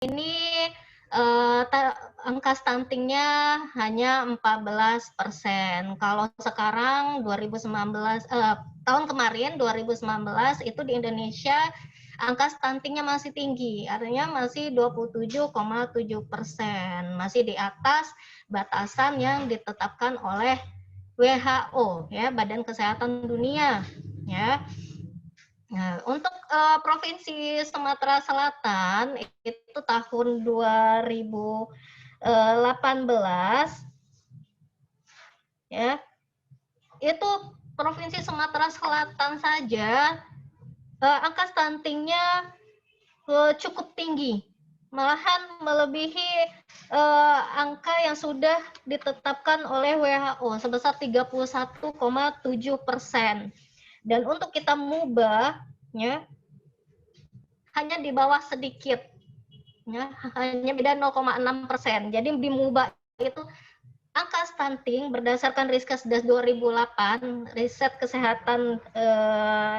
ini angka stuntingnya hanya 14%. Kalau sekarang 2019 tahun kemarin 2019 itu di Indonesia angka stuntingnya masih tinggi, artinya masih 27,7%, masih di atas batasan yang ditetapkan oleh WHO, ya, Badan Kesehatan Dunia, ya. Nah, untuk Provinsi Sumatera Selatan itu tahun 2018, ya, itu Provinsi Sumatera Selatan saja angka stuntingnya cukup tinggi, malahan melebihi angka yang sudah ditetapkan oleh WHO sebesar 31,7%. Dan untuk kita mubah, ya, hanya di bawah sedikit, ya, hanya beda 0,6%. Jadi di mubah itu angka stunting berdasarkan Riskesdas 2008, riset kesehatan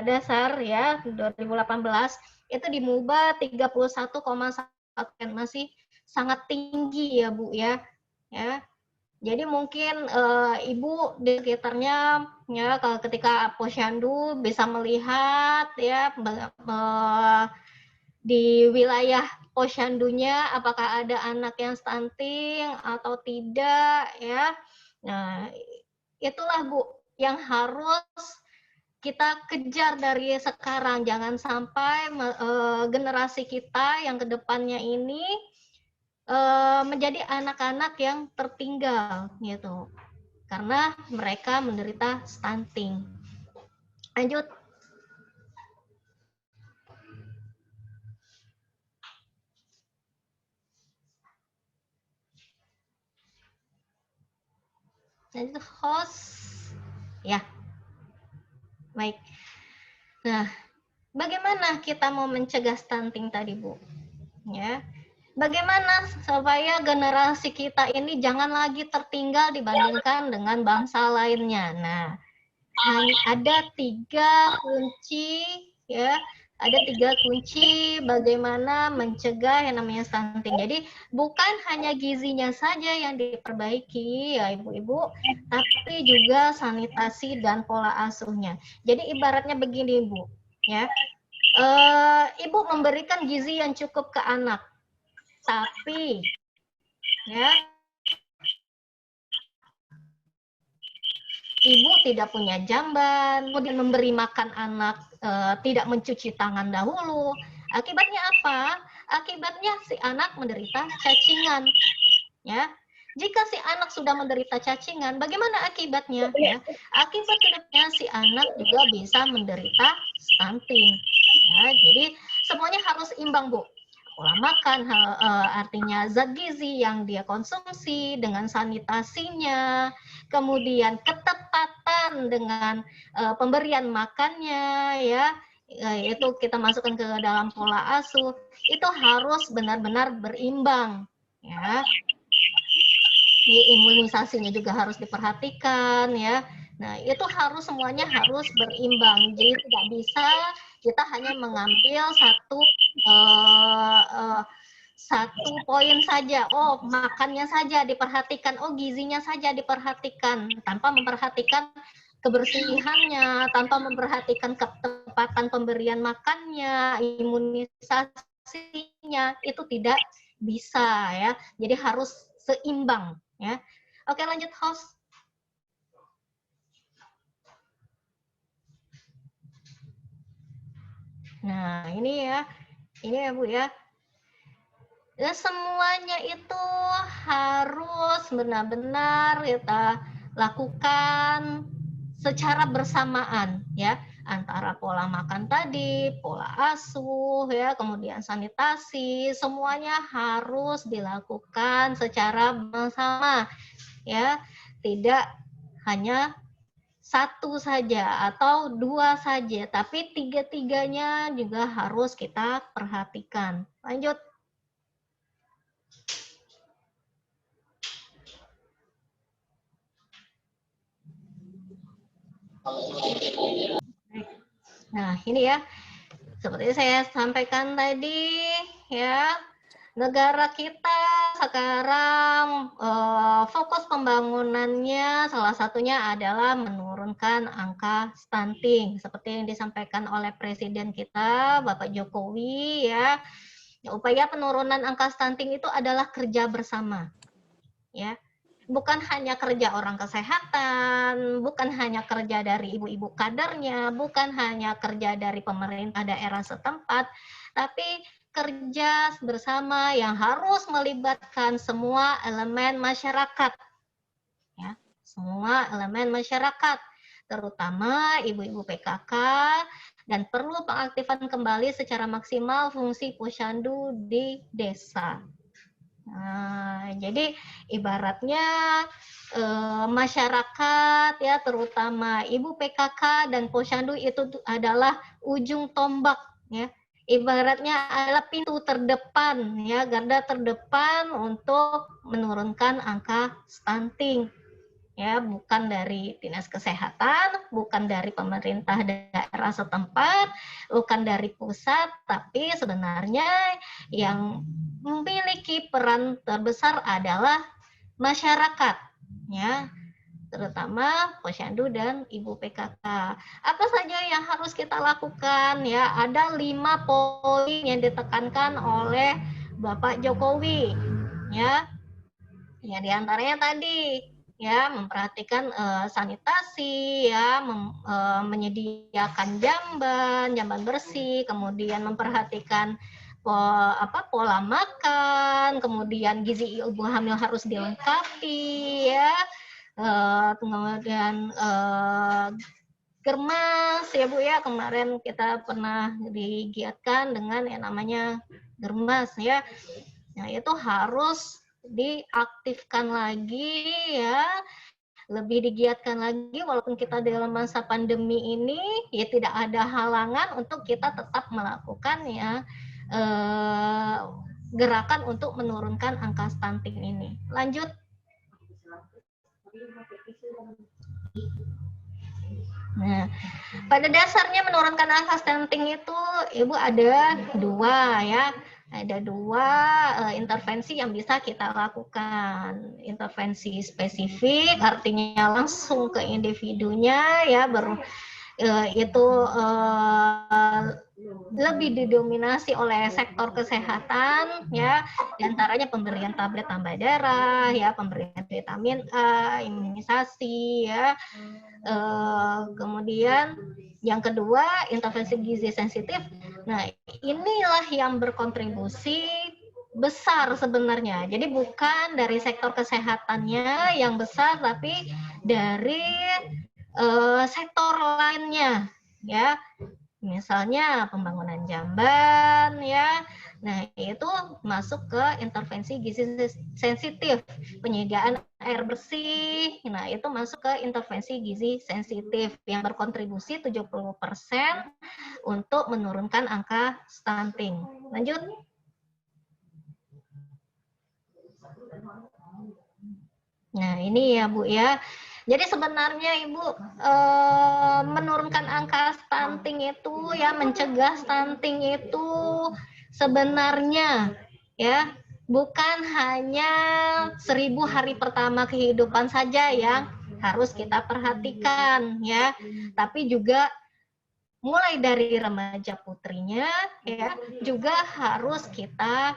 dasar, ya, 2018, itu di mubah 31,1%, masih sangat tinggi, ya Bu, ya. Jadi mungkin Ibu di sekitarnya, ya, ketika posyandu bisa melihat, ya, di wilayah posyandunya apakah ada anak yang stunting atau tidak, ya. Nah, itulah Bu yang harus kita kejar dari sekarang, jangan sampai generasi kita yang kedepannya ini menjadi anak-anak yang tertinggal, gitu, karena mereka menderita stunting. Lanjut. Lanjut, host. Ya, baik. Nah, bagaimana kita mau mencegah stunting tadi, Bu? Ya, bagaimana supaya generasi kita ini jangan lagi tertinggal dibandingkan dengan bangsa lainnya? Nah, ada 3 kunci, ya, ada 3 kunci bagaimana mencegah yang namanya stunting. Jadi bukan hanya gizinya saja yang diperbaiki, ya Ibu-ibu, tapi juga sanitasi dan pola asuhnya. Jadi ibaratnya begini, Bu, ya, Ibu memberikan gizi yang cukup ke anak, tapi, ya, Ibu tidak punya jamban, kemudian memberi makan anak tidak mencuci tangan dahulu. Akibatnya apa? Akibatnya si anak menderita cacingan. Ya, jika si anak sudah menderita cacingan, bagaimana akibatnya? Ya, akibatnya si anak juga bisa menderita stunting. Ya, jadi semuanya harus imbang, Bu. Pola makan, artinya zat gizi yang dia konsumsi dengan sanitasinya, kemudian ketepatan dengan pemberian makannya, ya, itu kita masukkan ke dalam pola asuh, itu harus benar-benar berimbang, ya. Imunisasinya juga harus diperhatikan, ya. Nah, itu harus semuanya harus berimbang. Jadi tidak bisa kita hanya mengambil satu poin saja. Oh, makannya saja diperhatikan, oh gizinya saja diperhatikan, tanpa memperhatikan kebersihannya, tanpa memperhatikan ketepatan pemberian makannya, imunisasinya, itu tidak bisa, ya. Jadi harus seimbang, ya. Oke, lanjut, host. Nah, ini ya Bu, ya. Ya, semuanya itu harus benar-benar kita lakukan secara bersamaan, ya, antara pola makan tadi, pola asuh, ya, kemudian sanitasi, semuanya harus dilakukan secara bersama, ya, tidak hanya satu saja atau 2 saja, tapi 3-tiganya juga harus kita perhatikan. Lanjut. Nah, ini ya, seperti saya sampaikan tadi, ya, negara kita sekarang fokus pembangunannya salah satunya adalah menurunkan angka stunting seperti yang disampaikan oleh Presiden kita Bapak Jokowi ya. Upaya penurunan angka stunting itu adalah kerja bersama ya. Bukan hanya kerja orang kesehatan, bukan hanya kerja dari ibu-ibu kadernya, bukan hanya kerja dari pemerintah daerah setempat, tapi kerja bersama yang harus melibatkan semua elemen masyarakat. Ya, semua elemen masyarakat, terutama ibu-ibu PKK, dan perlu pengaktifan kembali secara maksimal fungsi posyandu di desa. Nah, jadi ibaratnya masyarakat ya terutama ibu PKK dan posyandu itu adalah ujung tombak ya. Ibaratnya adalah pintu terdepan ya, garda terdepan untuk menurunkan angka stunting. Ya, bukan dari Dinas Kesehatan, bukan dari pemerintah daerah setempat, bukan dari pusat, tapi sebenarnya yang memiliki peran terbesar adalah masyarakat, ya, terutama posyandu dan ibu PKK. Apa saja yang harus kita lakukan? Ya, ada 5 poin yang ditekankan oleh Bapak Jokowi, ya. Ya, diantaranya tadi ya memperhatikan sanitasi, ya, menyediakan jamban bersih, kemudian memperhatikan pola makan, kemudian gizi ibu hamil harus dilengkapi, ya, kemudian germas ya Bu ya, kemarin kita pernah digiatkan dengan yang namanya germas ya. Nah, itu harus diaktifkan lagi ya, lebih digiatkan lagi walaupun kita dalam masa pandemi ini ya tidak ada halangan untuk kita tetap melakukan ya gerakan untuk menurunkan angka stunting ini. Lanjut. Nah, pada dasarnya menurunkan angka stunting itu Ibu ada 2 ya. Ada 2 intervensi yang bisa kita lakukan. Intervensi spesifik artinya langsung ke individunya ya, itu lebih didominasi oleh sektor kesehatan ya, diantaranya pemberian tablet tambah darah ya, pemberian vitamin A, imunisasi ya. Kemudian yang kedua intervensi gizi sensitif. Nah, inilah yang berkontribusi besar sebenarnya. Jadi bukan dari sektor kesehatannya yang besar, tapi dari sektor lainnya ya. Misalnya pembangunan jamban ya. Nah, itu masuk ke intervensi gizi sensitif, penyediaan air bersih. Nah, itu masuk ke intervensi gizi sensitif yang berkontribusi 70% untuk menurunkan angka stunting. Lanjut. Nah, ini ya Bu ya. Jadi sebenarnya Ibu menurunkan angka stunting itu ya, mencegah stunting itu sebenarnya ya bukan hanya 1000 hari pertama kehidupan saja yang harus kita perhatikan ya, tapi juga mulai dari remaja putrinya ya juga harus kita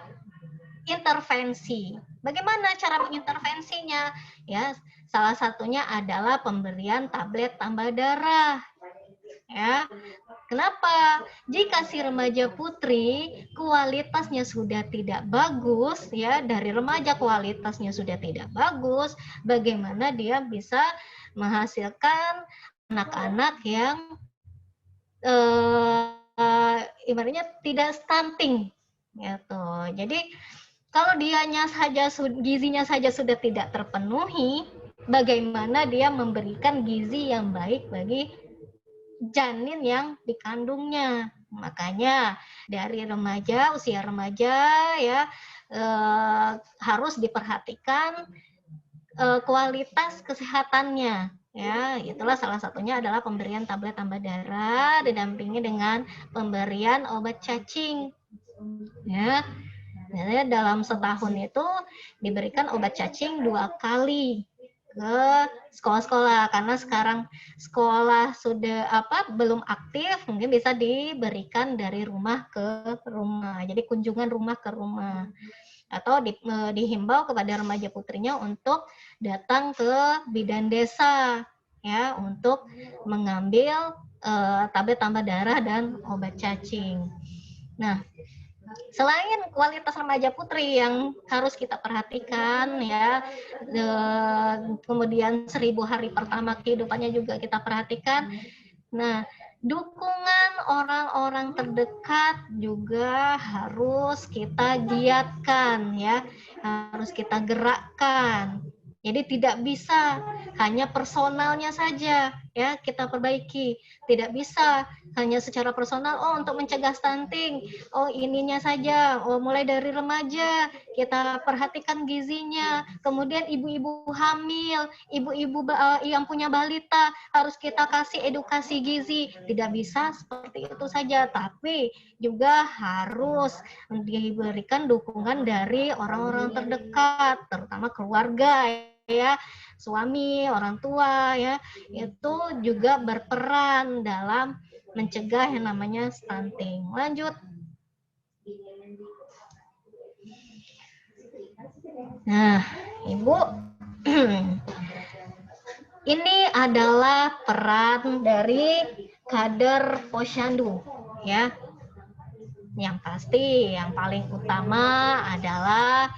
intervensi. Bagaimana cara mengintervensinya? Ya, salah satunya adalah pemberian tablet tambah darah. Ya. Kenapa? Jika si remaja putri kualitasnya sudah tidak bagus, ya, dari remaja kualitasnya sudah tidak bagus, bagaimana dia bisa menghasilkan anak-anak yang ibaratnya tidak stunting, gitu. Jadi kalau gizinya saja sudah tidak terpenuhi, bagaimana dia memberikan gizi yang baik bagi janin yang dikandungnya. Makanya dari usia remaja ya harus diperhatikan kualitas kesehatannya. Ya, itulah salah satunya adalah pemberian tablet tambah darah didampingi dengan pemberian obat cacing. Ya. Jadi dalam setahun itu diberikan obat cacing 2 kali ke sekolah-sekolah, karena sekarang sekolah sudah belum aktif, mungkin bisa diberikan dari rumah ke rumah. Jadi kunjungan rumah ke rumah, atau dihimbau kepada remaja putrinya untuk datang ke bidan desa ya untuk mengambil tablet tambah darah dan obat cacing. Nah, selain kualitas remaja putri yang harus kita perhatikan ya, kemudian 1000 hari pertama kehidupannya juga kita perhatikan. Nah, dukungan orang-orang terdekat juga harus kita giatkan ya, harus kita gerakkan. Jadi tidak bisa hanya personalnya saja ya kita perbaiki. Tidak bisa hanya secara personal, untuk mencegah stunting, ininya saja, mulai dari remaja kita perhatikan gizinya, kemudian ibu-ibu hamil, ibu-ibu yang punya balita harus kita kasih edukasi gizi. Tidak bisa seperti itu saja, tapi juga harus diberikan dukungan dari orang-orang terdekat, terutama keluarga ya, suami, orang tua ya, itu juga berperan dalam mencegah yang namanya stunting. Lanjut. Nah, Ibu, ini adalah peran dari kader posyandu ya. Yang pasti yang paling utama adalah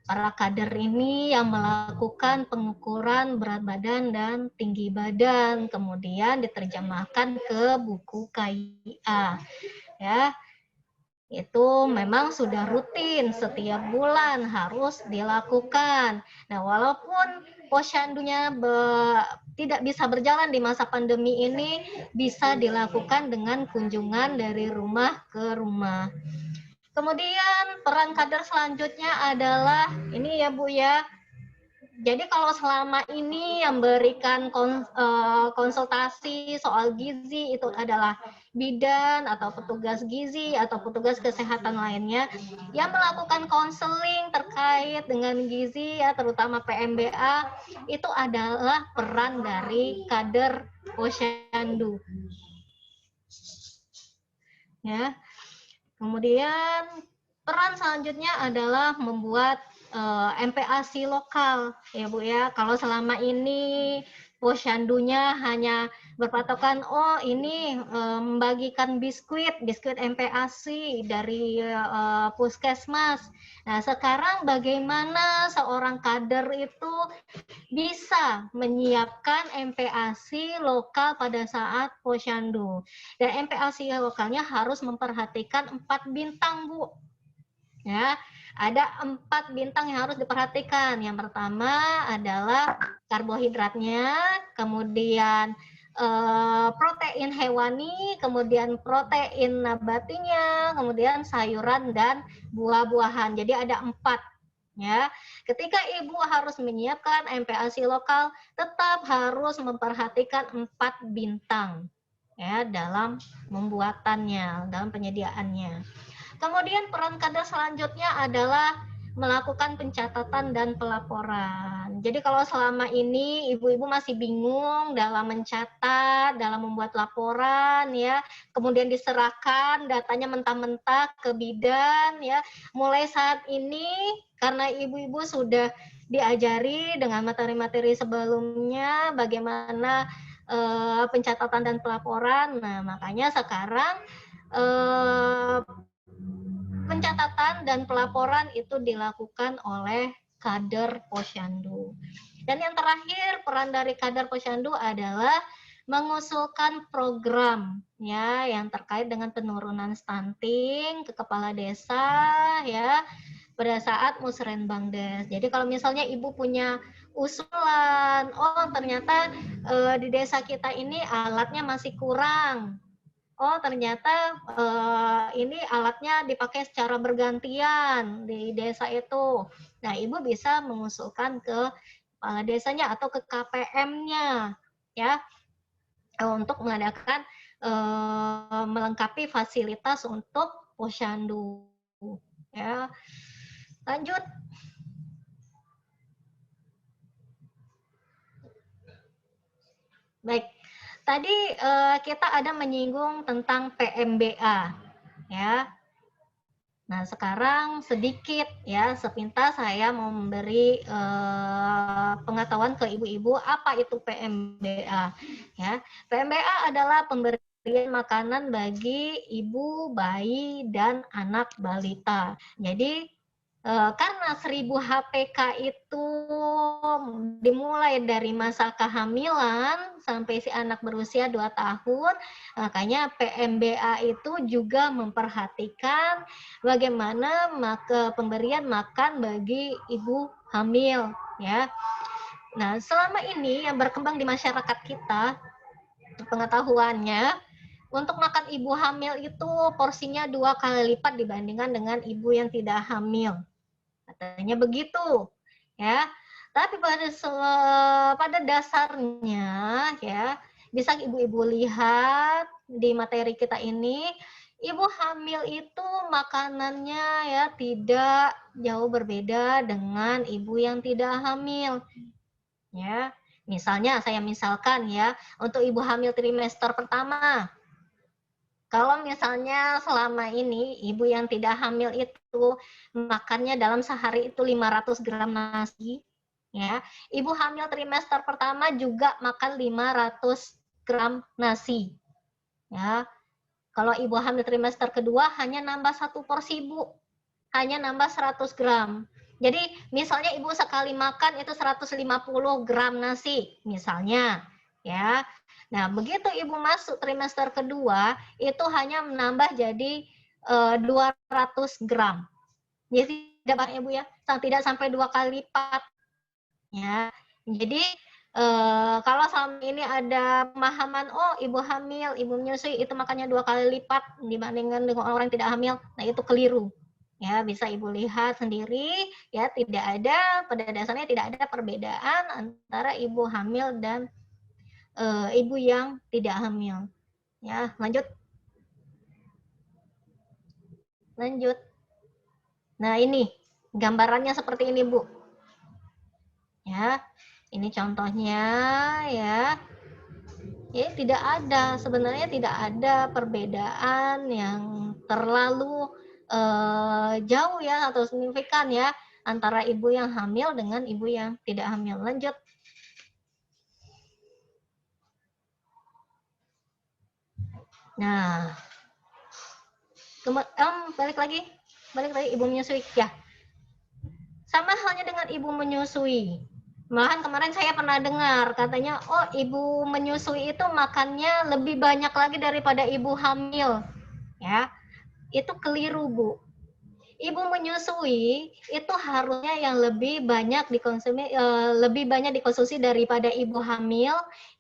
para kader ini yang melakukan pengukuran berat badan dan tinggi badan, kemudian diterjemahkan ke buku KIA. Ya, itu memang sudah rutin setiap bulan harus dilakukan. Nah, walaupun posyandunya tidak bisa berjalan di masa pandemi ini, bisa dilakukan dengan kunjungan dari rumah ke rumah. Kemudian peran kader selanjutnya adalah ini ya Bu ya. Jadi kalau selama ini yang berikan konsultasi soal gizi itu adalah bidan atau petugas gizi atau petugas kesehatan lainnya yang melakukan konseling terkait dengan gizi ya, terutama PMBA, itu adalah peran dari kader posyandu. Ya. Kemudian peran selanjutnya adalah membuat MPASI lokal ya Bu ya. Kalau selama ini posyandunya hanya berpatokan ini membagikan biskuit MPASI dari puskesmas. Nah, sekarang bagaimana seorang kader itu bisa menyiapkan MPASI lokal pada saat posyandu. Dan MPASI lokalnya harus memperhatikan 4 bintang, Bu. Ya, ada 4 bintang yang harus diperhatikan. Yang pertama adalah karbohidratnya, kemudian protein hewani, kemudian protein nabatinya, kemudian sayuran dan buah-buahan. Jadi ada 4. Ya, ketika ibu harus menyiapkan MPASI lokal, tetap harus memperhatikan 4 bintang ya dalam pembuatannya, dalam penyediaannya. Kemudian peran kader selanjutnya adalah melakukan pencatatan dan pelaporan. Jadi kalau selama ini ibu-ibu masih bingung dalam mencatat, dalam membuat laporan ya, kemudian diserahkan datanya mentah-mentah ke bidan ya, mulai saat ini karena ibu-ibu sudah diajari dengan materi-materi sebelumnya bagaimana pencatatan dan pelaporan. Nah, makanya sekarang pencatatan dan pelaporan itu dilakukan oleh kader posyandu. Dan yang terakhir, peran dari kader posyandu adalah mengusulkan program ya yang terkait dengan penurunan stunting ke kepala desa ya pada saat musrenbangdes. Jadi kalau misalnya ibu punya usulan, ternyata di desa kita ini alatnya masih kurang. Ternyata ini alatnya dipakai secara bergantian di desa itu. Nah, ibu bisa mengusulkan ke kepala desanya atau ke KPM-nya ya untuk mengadakan melengkapi fasilitas untuk posyandu ya. Lanjut. Baik. Tadi kita ada menyinggung tentang PMBA, ya. Nah, sekarang sedikit ya, sepintas saya mau memberi pengetahuan ke ibu-ibu apa itu PMBA. Ya, PMBA adalah pemberian makanan bagi ibu, bayi, dan anak balita. Jadi karena 1000 HPK itu dimulai dari masa kehamilan sampai si anak berusia 2 tahun, makanya PMBA itu juga memperhatikan bagaimana pemberian makan bagi ibu hamil, ya. Nah, selama ini yang berkembang di masyarakat kita, pengetahuannya, untuk makan ibu hamil itu porsinya 2 kali lipat dibandingkan dengan ibu yang tidak hamil. Katanya begitu, ya. Tapi pada dasarnya, ya, bisa ibu-ibu lihat di materi kita ini, ibu hamil itu makanannya ya tidak jauh berbeda dengan ibu yang tidak hamil. Ya, misalnya saya misalkan ya, untuk ibu hamil trimester pertama, kalau misalnya selama ini ibu yang tidak hamil itu makannya dalam sehari itu 500 gram nasi, ya. Ibu hamil trimester pertama juga makan 500 gram nasi. Ya. Kalau ibu hamil trimester kedua hanya nambah 1 porsi, Bu. Hanya nambah 100 gram. Jadi misalnya ibu sekali makan itu 150 gram nasi misalnya, ya. Nah, begitu ibu masuk trimester kedua, itu hanya menambah jadi 200 gram. Jadi tidak banyak ibu ya, tidak sampai 2 kali lipat. Ya, jadi kalau selama ini ada pemahaman, oh ibu hamil, ibu menyusui itu makannya 2 kali lipat dibandingkan dengan orang yang tidak hamil, nah itu keliru. Ya, bisa ibu lihat sendiri, ya tidak ada, pada dasarnya tidak ada perbedaan antara ibu hamil dan ibu yang tidak hamil. Ya, lanjut. Lanjut. Nah, ini gambarannya seperti ini, Bu. Ya, ini contohnya ya. Ya, tidak ada, sebenarnya tidak ada perbedaan yang terlalu jauh ya atau signifikan ya antara ibu yang hamil dengan ibu yang tidak hamil. Lanjut. Nah, balik lagi ibu menyusui ya. Sama halnya dengan ibu menyusui. Malahan kemarin saya pernah dengar katanya, oh ibu menyusui itu makannya lebih banyak lagi daripada ibu hamil. Ya, itu keliru, Bu. Ibu menyusui itu harusnya yang lebih banyak dikonsumsi daripada ibu hamil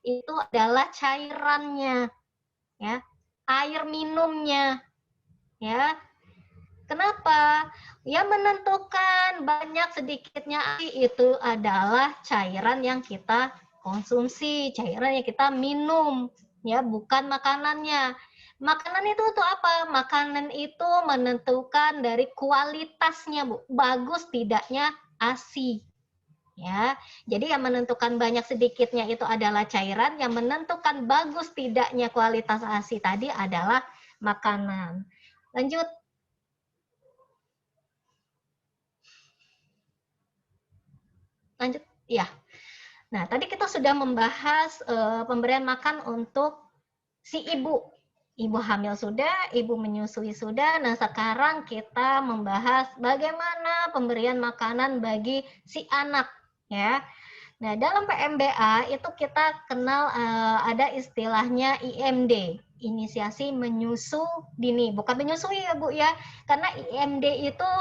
itu adalah cairannya, ya, air minumnya, ya. Kenapa? Yang menentukan banyak sedikitnya itu adalah cairan yang kita konsumsi, cairan yang kita minum, ya, bukan makanannya. Makanan itu untuk apa? Makanan itu menentukan dari kualitasnya, Bu. Bagus tidaknya ASI. Ya. Jadi yang menentukan banyak sedikitnya itu adalah cairan, yang menentukan bagus tidaknya kualitas ASI tadi adalah makanan. Lanjut. Lanjut, ya. Nah, tadi kita sudah membahas pemberian makan untuk si ibu. Ibu hamil sudah, ibu menyusui sudah. Nah, sekarang kita membahas bagaimana pemberian makanan bagi si anak, ya. Nah, dalam PMBA itu kita kenal ada istilahnya IMD, inisiasi menyusu dini. Bukan menyusui ya, Bu ya. Karena IMD itu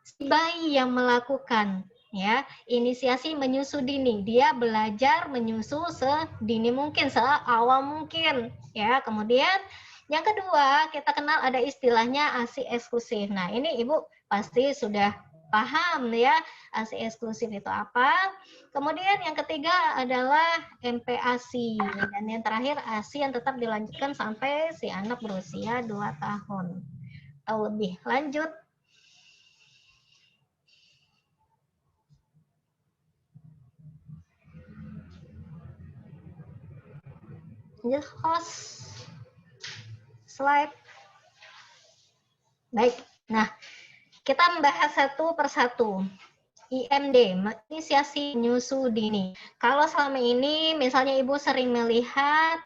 si bayi yang melakukan, ya, inisiasi menyusu dini. Dia belajar menyusu sedini mungkin, seawal mungkin, ya. Kemudian yang kedua, kita kenal ada istilahnya ASI eksklusif. Nah, ini Ibu pasti sudah paham ya, ASI eksklusif itu apa. Kemudian yang ketiga adalah MPASI, dan yang terakhir ASI yang tetap dilanjutkan sampai si anak berusia 2 tahun atau lebih. Lanjut. Just host slide. Baik. Nah, kita membahas satu persatu. IMD, inisiasi menyusu dini. Kalau selama ini misalnya Ibu sering melihat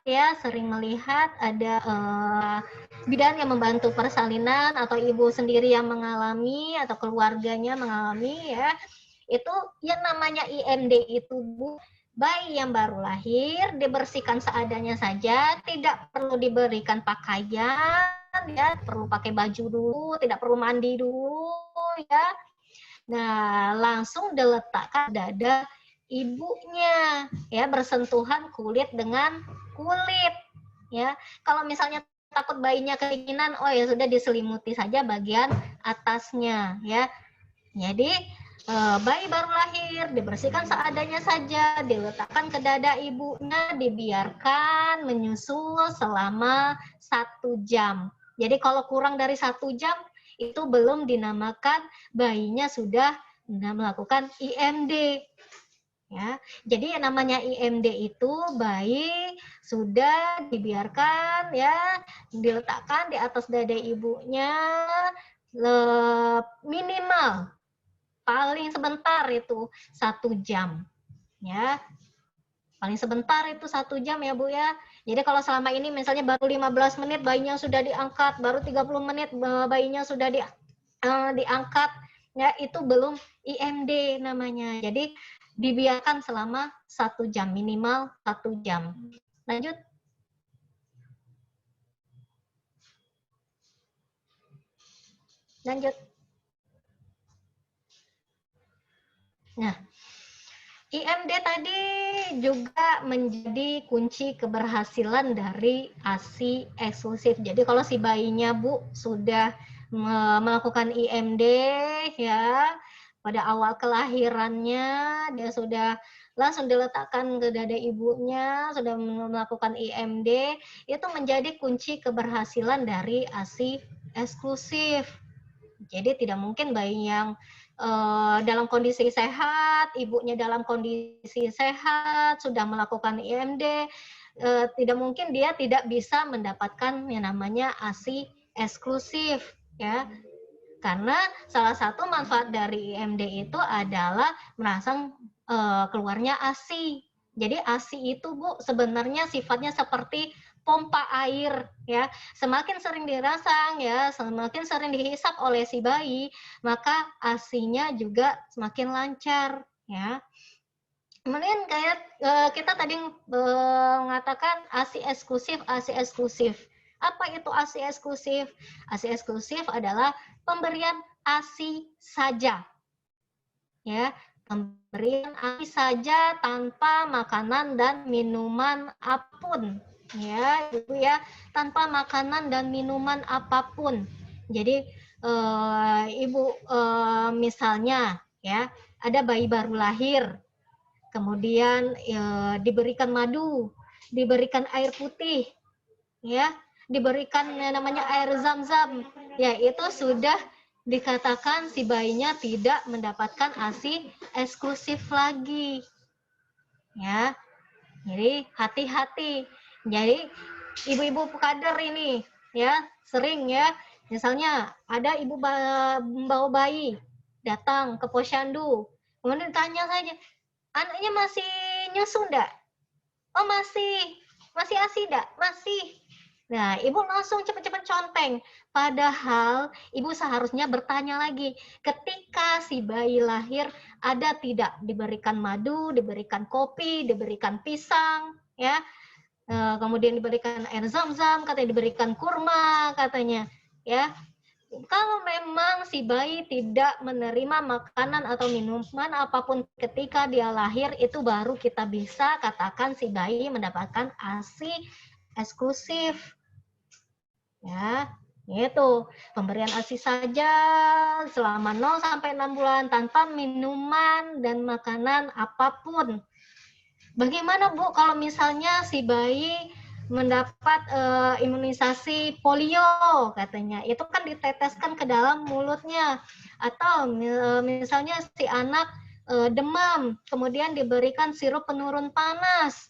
ada bidan yang membantu persalinan atau Ibu sendiri yang mengalami atau keluarganya mengalami ya, itu yang namanya IMD itu Bu, bayi yang baru lahir dibersihkan seadanya saja, tidak perlu diberikan pakaian ya, perlu pakai baju dulu, tidak perlu mandi dulu ya. Nah, langsung diletakkan dada ibunya ya, bersentuhan kulit dengan kulit ya. Kalau misalnya takut bayinya kedinginan, oh ya sudah diselimuti saja bagian atasnya ya. Jadi bayi baru lahir dibersihkan seadanya saja, diletakkan ke dada ibunya, dibiarkan menyusu selama 1 jam. Jadi kalau kurang dari 1 jam itu belum dinamakan bayinya sudah melakukan IMD. Ya, jadi yang namanya IMD itu bayi sudah dibiarkan ya, diletakkan di atas dada ibunya minimal paling sebentar itu 1 jam ya. Paling sebentar itu 1 jam ya Bu ya. Jadi kalau selama ini misalnya baru 15 menit bayinya sudah diangkat, baru 30 menit bayinya sudah diangkat, ya itu belum IMD namanya. Jadi dibiarkan selama 1 jam, minimal 1 jam. Lanjut. Lanjut. Nah, IMD tadi juga menjadi kunci keberhasilan dari ASI eksklusif. Jadi kalau si bayinya Bu sudah melakukan IMD ya, pada awal kelahirannya dia sudah langsung diletakkan ke dada ibunya, sudah melakukan IMD, itu menjadi kunci keberhasilan dari ASI eksklusif. Jadi tidak mungkin bayi yang dalam kondisi sehat, ibunya dalam kondisi sehat, sudah melakukan IMD, tidak mungkin dia tidak bisa mendapatkan yang namanya ASI eksklusif ya. Karena salah satu manfaat dari IMD itu adalah merangsang keluarnya ASI. Jadi ASI itu Bu sebenarnya sifatnya seperti pompa air ya. Semakin sering dirangsang ya, semakin sering dihisap oleh si bayi, maka ASI-nya juga semakin lancar ya. Kemudian kayak kita tadi mengatakan ASI eksklusif, ASI eksklusif. Apa itu ASI eksklusif? ASI eksklusif adalah pemberian ASI saja. Ya, pemberian ASI saja tanpa makanan dan minuman apapun. Ya, Ibu ya, tanpa makanan dan minuman apapun. Jadi Ibu misalnya ya, ada bayi baru lahir, kemudian diberikan madu, diberikan air putih, ya, diberikan namanya air zam-zam, ya itu sudah dikatakan si bayinya tidak mendapatkan ASI eksklusif lagi, ya. Jadi hati-hati. Jadi ibu-ibu kader ini, ya sering ya, misalnya ada ibu bawa bayi datang ke posyandu, kemudian tanya saja, anaknya masih nyusu enggak? Oh masih ASI enggak? Masih. Nah, ibu langsung cepat-cepat conteng. Padahal ibu seharusnya bertanya lagi, ketika si bayi lahir ada tidak diberikan madu, diberikan kopi, diberikan pisang, ya, kemudian diberikan air zam-zam, katanya diberikan kurma, katanya, ya. Kalau memang si bayi tidak menerima makanan atau minuman apapun ketika dia lahir, itu baru kita bisa katakan si bayi mendapatkan ASI eksklusif. Ya, itu pemberian ASI saja selama 0 sampai 6 bulan tanpa minuman dan makanan apapun. Bagaimana Bu kalau misalnya si bayi mendapat imunisasi polio katanya, itu kan diteteskan ke dalam mulutnya, atau misalnya si anak demam kemudian diberikan sirup penurun panas,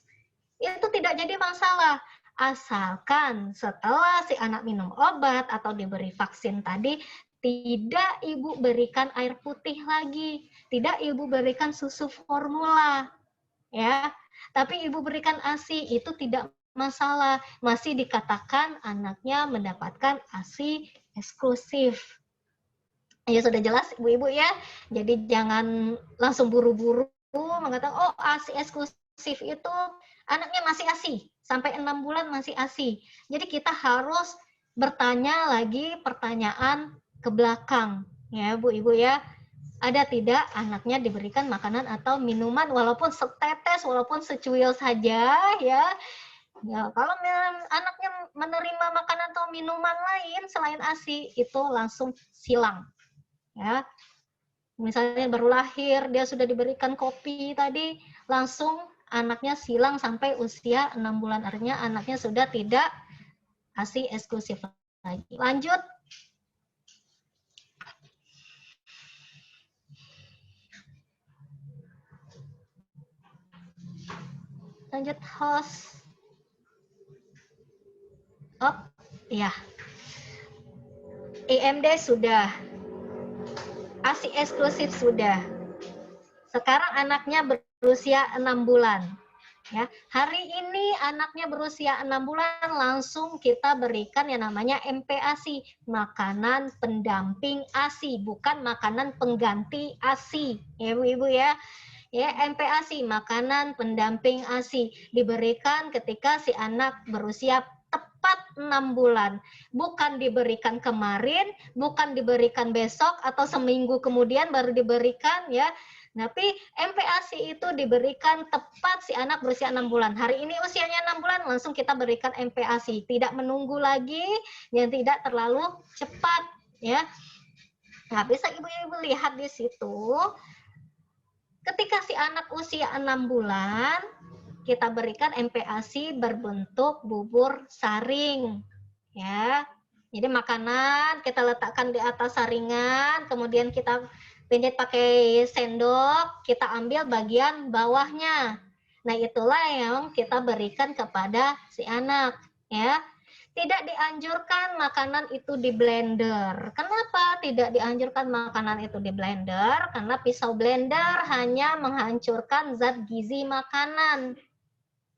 itu tidak jadi masalah. Asalkan setelah si anak minum obat atau diberi vaksin tadi, tidak ibu berikan air putih lagi, tidak ibu berikan susu formula, ya. Tapi ibu berikan ASI, itu tidak masalah, masih dikatakan anaknya mendapatkan ASI eksklusif. Ya sudah jelas ibu-ibu ya, jadi jangan langsung buru-buru mengatakan, oh ASI eksklusif itu anaknya masih ASI, sampai 6 bulan masih ASI. Jadi kita harus bertanya lagi pertanyaan ke belakang, ya Bu-ibu ya. Ada tidak anaknya diberikan makanan atau minuman walaupun setetes, walaupun secuil saja ya. Ya, kalau anaknya menerima makanan atau minuman lain selain ASI, itu langsung silang. Ya. Misalnya baru lahir, dia sudah diberikan kopi tadi, langsung anaknya silang sampai usia 6 bulan. Artinya anaknya sudah tidak ASI eksklusif lagi. Lanjut. Lanjut host. Oh, iya. IMD sudah. ASI eksklusif sudah. Sekarang anaknya berusia 6 bulan. Ya, hari ini anaknya berusia 6 bulan, langsung kita berikan yang namanya MPASI, makanan pendamping ASI, bukan makanan pengganti ASI. Ya, Bu-ibu ya. Ya, MPASI, makanan pendamping ASI, diberikan ketika si anak berusia tepat 6 bulan. Bukan diberikan kemarin, bukan diberikan besok atau seminggu kemudian baru diberikan ya. Tapi MPASI itu diberikan tepat si anak berusia 6 bulan. Hari ini usianya 6 bulan, langsung kita berikan MPASI. Tidak menunggu lagi, yang tidak terlalu cepat ya. Nah, bisa ibu-ibu lihat di situ. Ketika si anak usia 6 bulan, kita berikan MPASI berbentuk bubur saring. Ya. Jadi makanan kita letakkan di atas saringan, kemudian kita pindah pakai sendok, kita ambil bagian bawahnya. Nah, itulah yang kita berikan kepada si anak, ya. Tidak dianjurkan makanan itu di blender. Kenapa tidak dianjurkan makanan itu di blender? Karena pisau blender hanya menghancurkan zat gizi makanan.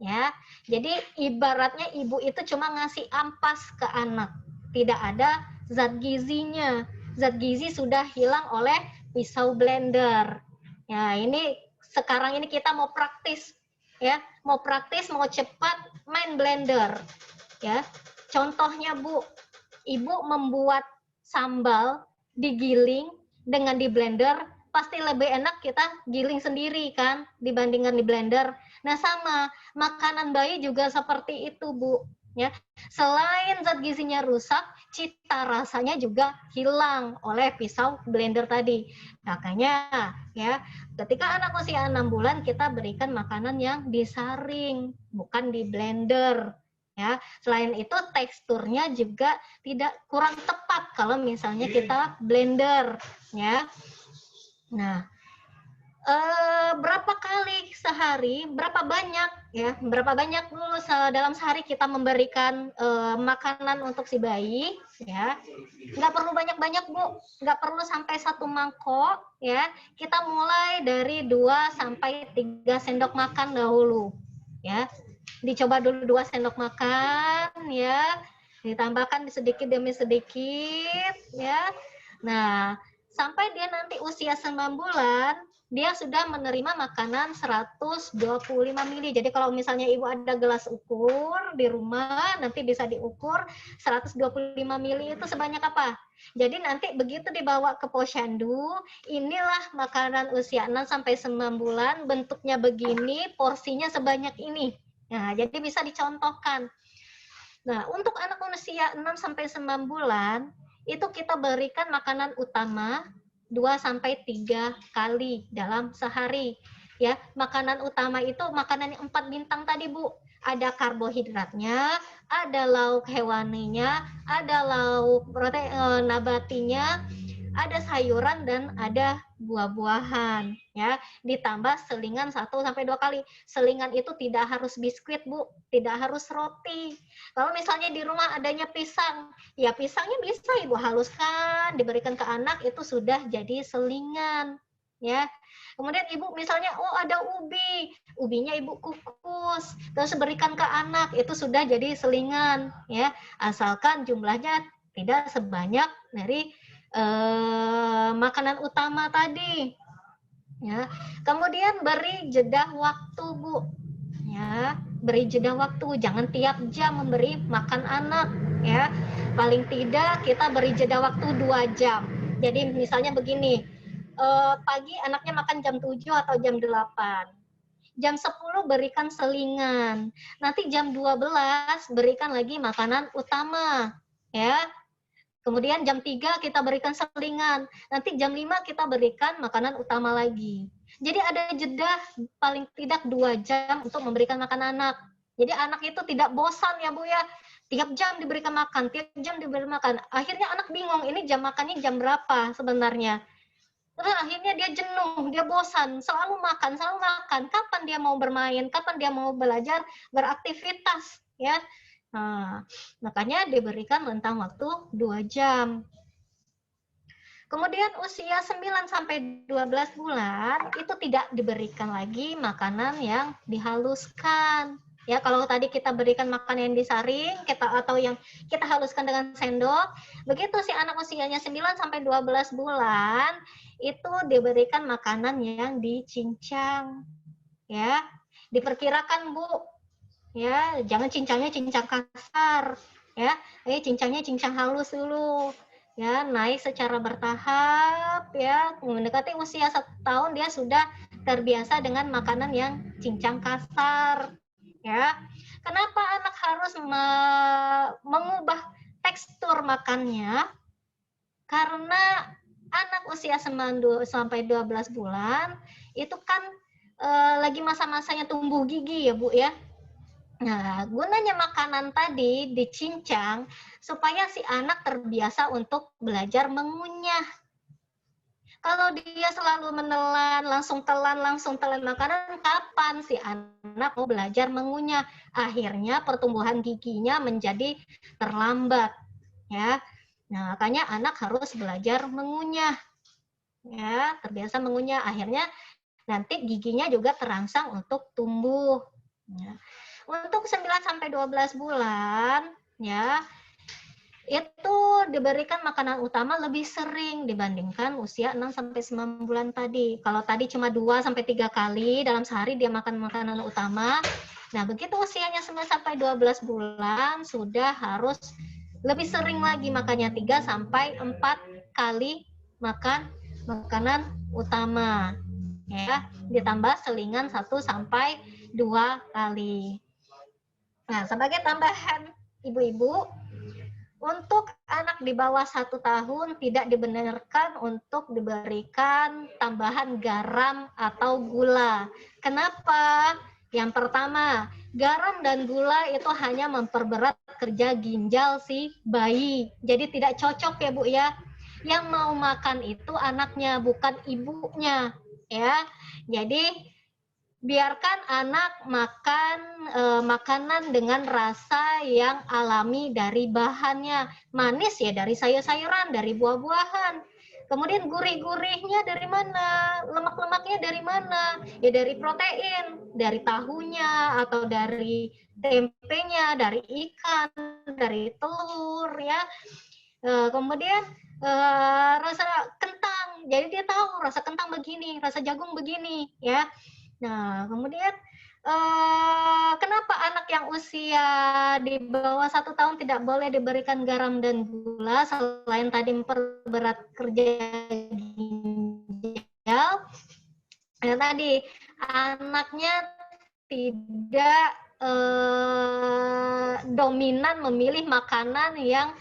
Ya. Jadi ibaratnya ibu itu cuma ngasih ampas ke anak. Tidak ada zat gizinya. Zat gizi sudah hilang oleh pisau blender. Ya, ini sekarang ini kita mau praktis ya, mau praktis, mau cepat main blender. Ya. Contohnya Bu, ibu membuat sambal digiling dengan di blender, pasti lebih enak kita giling sendiri kan dibandingkan di blender. Nah, sama makanan bayi juga seperti itu Bu. Ya, selain zat gizinya rusak, cita rasanya juga hilang oleh pisau blender tadi. Makanya ya, ketika anak usia 6 bulan kita berikan makanan yang disaring, bukan di blender. Ya, selain itu teksturnya juga tidak kurang tepat kalau misalnya kita blender ya. Nah, berapa kali sehari, berapa banyak ya, berapa banyak dulu dalam sehari kita memberikan makanan untuk si bayi ya. Nggak perlu banyak-banyak Bu, nggak perlu sampai 1 mangkok ya. Kita mulai dari 2 sampai 3 sendok makan dahulu ya. Dicoba dulu 2 sendok makan ya, ditambahkan sedikit demi sedikit ya. Nah, sampai dia nanti usia 9 bulan, dia sudah menerima makanan 125 ml. Jadi kalau misalnya ibu ada gelas ukur di rumah, nanti bisa diukur 125 ml itu sebanyak apa. Jadi nanti begitu dibawa ke posyandu, inilah makanan usia 6 sampai 9 bulan, bentuknya begini, porsinya sebanyak ini. Nah, jadi bisa dicontohkan. Nah, untuk anak usia 6 sampai 9 bulan, itu kita berikan makanan utama 2 sampai 3 kali dalam sehari. Ya, makanan utama itu makanan yang 4 bintang tadi, Bu. Ada karbohidratnya, ada lauk hewaninya, ada lauk protein nabatinya, ada sayuran dan ada buah-buahan ya, ditambah selingan 1-2 kali. Selingan itu tidak harus biskuit, Bu, tidak harus roti. Kalau misalnya di rumah adanya pisang, ya pisangnya bisa Ibu haluskan, diberikan ke anak, itu sudah jadi selingan ya. Kemudian Ibu misalnya, oh ada ubi, ubinya Ibu kukus, terus berikan ke anak, itu sudah jadi selingan ya, asalkan jumlahnya tidak sebanyak dari makanan utama tadi ya. Kemudian beri jeda waktu, Bu ya, beri jeda waktu, jangan tiap jam memberi makan anak ya. Paling tidak kita beri jeda waktu 2 jam. Jadi misalnya begini, pagi anaknya makan jam 7 atau jam 8, jam 10 berikan selingan, nanti jam 12 berikan lagi makanan utama ya. Kemudian jam 3 kita berikan selingan, nanti jam 5 kita berikan makanan utama lagi. Jadi ada jeda paling tidak 2 jam untuk memberikan makan anak. Jadi anak itu tidak bosan ya Bu ya, tiap jam diberikan makan, tiap jam diberi makan. Akhirnya anak bingung, ini jam makannya jam berapa sebenarnya. Terus akhirnya dia jenuh, dia bosan, selalu makan, kapan dia mau bermain, kapan dia mau belajar, beraktivitas ya. Nah, makanya diberikan rentang waktu 2 jam. Kemudian usia 9-12 bulan itu tidak diberikan lagi makanan yang dihaluskan. Ya, kalau tadi kita berikan makanan yang disaring, atau yang kita haluskan dengan sendok, begitu si anak usianya 9-12 bulan itu diberikan makanan yang dicincang. Ya, diperkirakan Bu, ya jangan cincangnya cincang kasar ya, cincangnya cincang halus dulu ya, naik secara bertahap ya, mendekati usia 1 tahun dia sudah terbiasa dengan makanan yang cincang kasar ya. Kenapa anak harus mengubah tekstur makannya? Karena anak usia 9-12 bulan itu kan lagi masa-masanya tumbuh gigi ya Bu ya. Nah, gunanya makanan tadi dicincang supaya si anak terbiasa untuk belajar mengunyah. Kalau dia selalu menelan, langsung telan makanan, kapan si anak mau belajar mengunyah? Akhirnya pertumbuhan giginya menjadi terlambat, ya. Nah, makanya anak harus belajar mengunyah, ya, terbiasa mengunyah. Akhirnya nanti giginya juga terangsang untuk tumbuh. Ya. Untuk 9-12 bulan ya, itu diberikan makanan utama lebih sering dibandingkan usia 6-9 bulan tadi. Kalau tadi cuma 2-3 kali dalam sehari dia makan makanan utama. Nah, begitu usianya 9-12 bulan sudah harus lebih sering lagi, makanya 3-4 kali makan makanan utama. Ya, ditambah selingan 1-2 kali. Nah, sebagai tambahan ibu-ibu, untuk anak di bawah 1 tahun tidak dibenarkan untuk diberikan tambahan garam atau gula. Kenapa? Yang pertama, garam dan gula itu hanya memperberat kerja ginjal si bayi. Jadi tidak cocok ya Bu ya. Yang mau makan itu anaknya, bukan ibunya. Ya, jadi biarkan anak makan makanan dengan rasa yang alami dari bahannya. Manis ya dari sayur-sayuran, dari buah-buahan. Kemudian gurih-gurihnya dari mana? Lemak-lemaknya dari mana? Ya dari protein, dari tahunya atau dari tempenya, dari ikan, dari telur ya. Kemudian rasa kentang. Jadi dia tahu rasa kentang begini, rasa jagung begini ya. Nah, kemudian kenapa anak yang usia di bawah 1 tahun tidak boleh diberikan garam dan gula selain tadi memperberat kerja ginjal? Ya tadi anaknya tidak dominan memilih makanan yang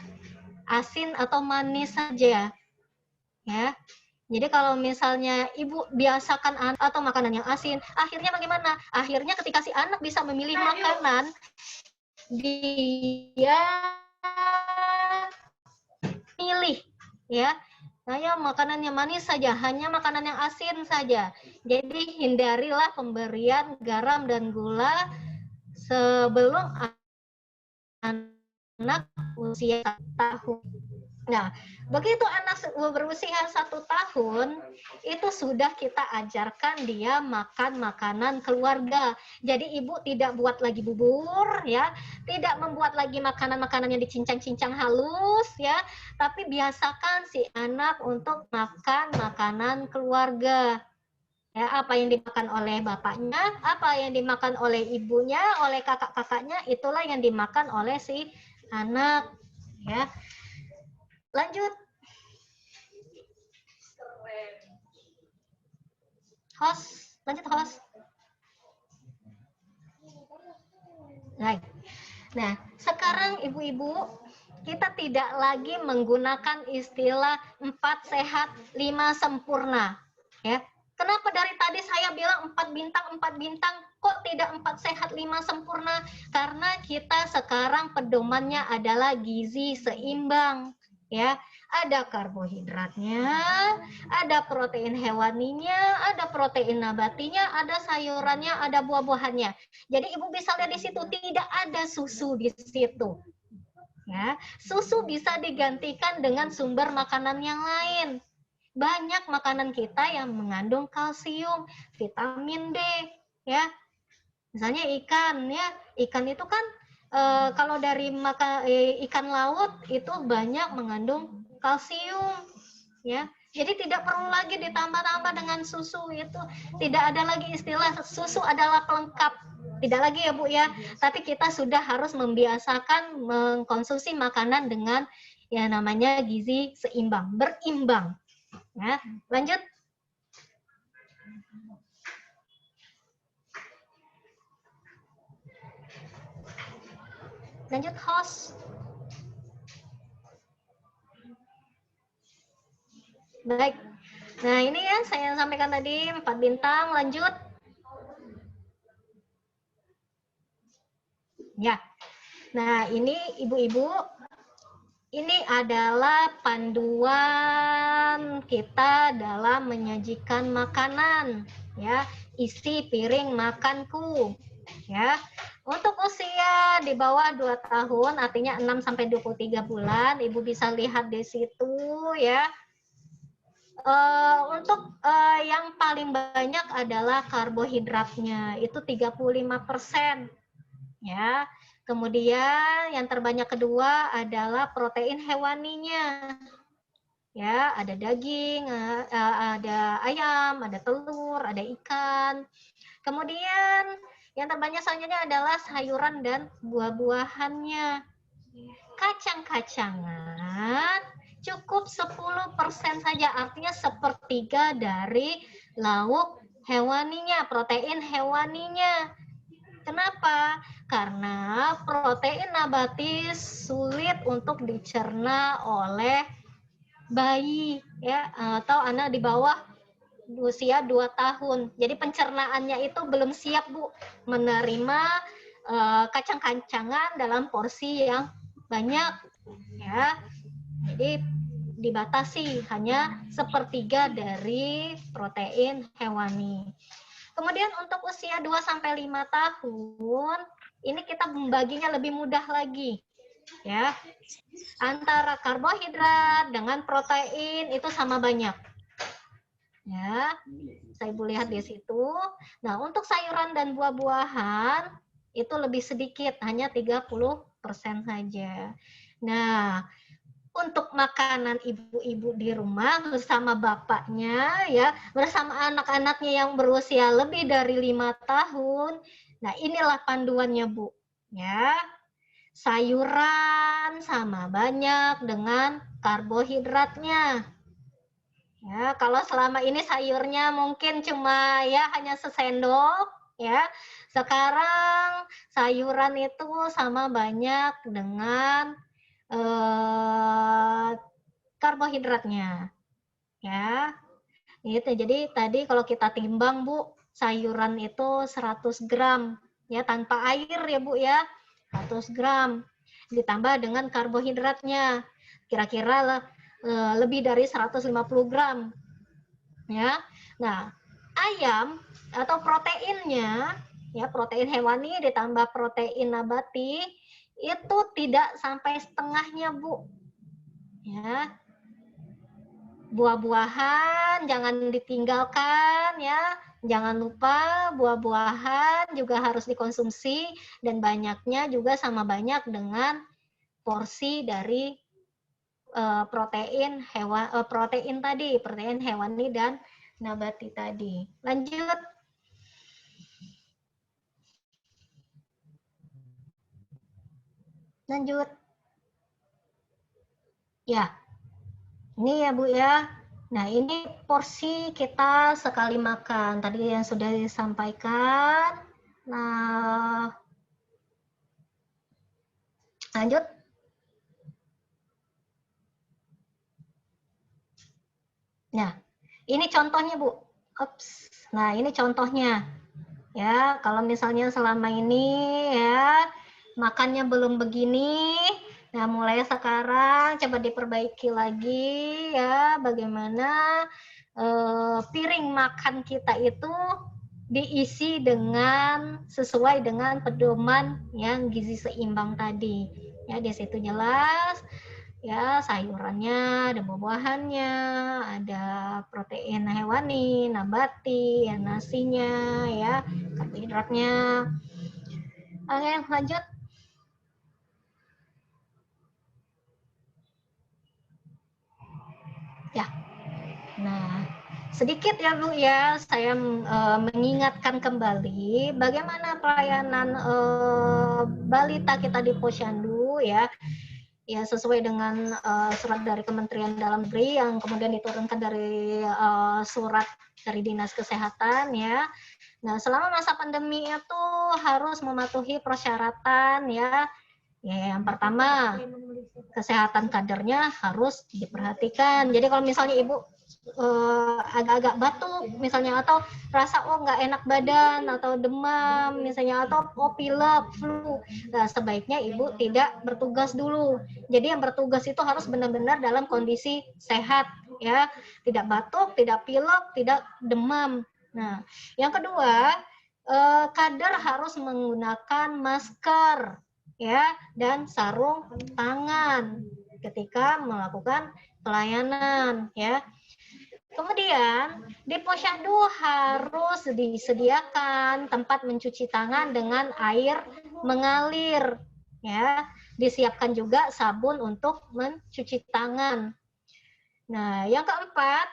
asin atau manis saja, ya. Jadi kalau misalnya ibu biasakan anak atau makanan yang asin, akhirnya bagaimana? Akhirnya ketika si anak bisa memilih makanan, dia pilih ya Saya makanan yang manis saja, hanya makanan yang asin saja. Jadi hindarilah pemberian garam dan gula sebelum anak usia 1 tahun. Nah, begitu anak berusia 1 tahun, itu sudah kita ajarkan dia makan makanan keluarga. Jadi ibu tidak buat lagi bubur, ya, tidak membuat lagi makanan-makanan yang dicincang-cincang halus, ya, tapi biasakan si anak untuk makan makanan keluarga. Ya, apa yang dimakan oleh bapaknya, apa yang dimakan oleh ibunya, oleh kakak-kakaknya, itulah yang dimakan oleh si anak, ya. Lanjut. Host, lanjut host. Baik. Nah, sekarang ibu-ibu, kita tidak lagi menggunakan istilah 4 sehat, 5 sempurna. Ya. Kenapa dari tadi saya bilang 4 bintang, kok tidak 4 sehat, 5 sempurna? Karena kita sekarang pedomannya adalah gizi seimbang. Ya, ada karbohidratnya, ada protein hewaninya, ada protein nabatinya, ada sayurannya, ada buah-buahannya. Jadi ibu bisa lihat di situ tidak ada susu di situ. Ya, susu bisa digantikan dengan sumber makanan yang lain. Banyak makanan kita yang mengandung kalsium, vitamin D, ya. Misalnya ikan, ya. Ikan itu kan kalau dari ikan laut itu banyak mengandung kalsium, ya. Jadi tidak perlu lagi ditambah-tambah dengan susu itu. Tidak ada lagi istilah susu adalah pelengkap. Tidak lagi ya Bu ya. Tapi kita sudah harus membiasakan mengkonsumsi makanan dengan ya namanya gizi seimbang, berimbang. Ya, lanjut. Lanjut host. Baik. Nah, ini ya saya sampaikan tadi 4 bintang, lanjut. Ya. Nah, ini ibu-ibu, ini adalah panduan kita dalam menyajikan makanan, ya. Isi piring makanku, ya. Untuk usia di bawah 2 tahun, artinya 6 sampai 23 bulan, Ibu bisa lihat di situ, ya. Untuk yang paling banyak adalah karbohidratnya, itu 35%, ya. Kemudian yang terbanyak kedua adalah protein hewaninya. Ya, ada daging, ada ayam, ada telur, ada ikan. Kemudian yang terbanyak selanjutnya adalah sayuran dan buah-buahannya. Kacang-kacangan cukup 10% saja, artinya sepertiga dari lauk hewaninya, protein hewaninya. Kenapa? Karena protein nabati sulit untuk dicerna oleh bayi ya atau anak di bawah usia 2 tahun. Jadi pencernaannya itu belum siap Bu menerima kacang-kacangan dalam porsi yang banyak ya. Jadi dibatasi hanya sepertiga dari protein hewani. Kemudian untuk usia 2 sampai 5 tahun, ini kita membaginya lebih mudah lagi. Ya. Antara karbohidrat dengan protein itu sama banyak. Ya. Saya Ibu lihat di situ. Nah, untuk sayuran dan buah-buahan itu lebih sedikit, hanya 30% saja. Nah, untuk makanan ibu-ibu di rumah bersama bapaknya ya, bersama anak-anaknya yang berusia lebih dari 5 tahun. Nah, inilah panduannya, Bu. Ya. Sayuran sama banyak dengan karbohidratnya. Ya, kalau selama ini sayurnya mungkin cuma ya hanya sesendok ya. Sekarang sayuran itu sama banyak dengan karbohidratnya ya. Itu jadi tadi kalau kita timbang Bu, sayuran itu 100 gram ya tanpa air ya Bu ya, 100 gram ditambah dengan karbohidratnya kira-kira lebih dari 150 gram. Ya. Nah, ayam atau proteinnya, ya protein hewani ditambah protein nabati itu tidak sampai setengahnya, Bu. Ya. Buah-buahan jangan ditinggalkan ya. Jangan lupa buah-buahan juga harus dikonsumsi dan banyaknya juga sama banyak dengan porsi dari protein tadi, protein hewani dan nabati tadi. Lanjut. Lanjut. Ya. Ini ya Bu ya. Nah, ini porsi kita sekali makan. Tadi yang sudah disampaikan. Nah, lanjut. Nah, ini contohnya Bu. Ups. Nah, ini contohnya. Ya, kalau misalnya selama ini ya makannya belum begini, nah mulai sekarang coba diperbaiki lagi ya bagaimana piring makan kita itu diisi dengan sesuai dengan pedoman yang gizi seimbang tadi. Ya, di situ jelas ya sayurannya, ada buah-buahannya, ada protein hewani, nabati, ya, nasinya, ya karbohidratnya. Oke, lanjut. Ya, nah sedikit ya Bu ya, saya mengingatkan kembali bagaimana pelayanan balita kita di Posyandu ya. Ya sesuai dengan surat dari Kementerian Dalam Negeri yang kemudian diturunkan dari surat dari Dinas Kesehatan ya. Nah, selama masa pandemi itu harus mematuhi persyaratan ya. Ya, yang pertama kesehatan kadernya harus diperhatikan. Jadi kalau misalnya Ibu agak-agak batuk misalnya atau rasa nggak enak badan atau demam misalnya atau pilek, flu, nah sebaiknya Ibu tidak bertugas dulu. Jadi yang bertugas itu harus benar-benar dalam kondisi sehat ya, tidak batuk, tidak pilek, tidak demam. Nah, yang kedua kader harus menggunakan masker ya dan sarung tangan ketika melakukan pelayanan ya. Kemudian di Posyandu harus disediakan tempat mencuci tangan dengan air mengalir ya. Disiapkan juga sabun untuk mencuci tangan. Nah, yang keempat,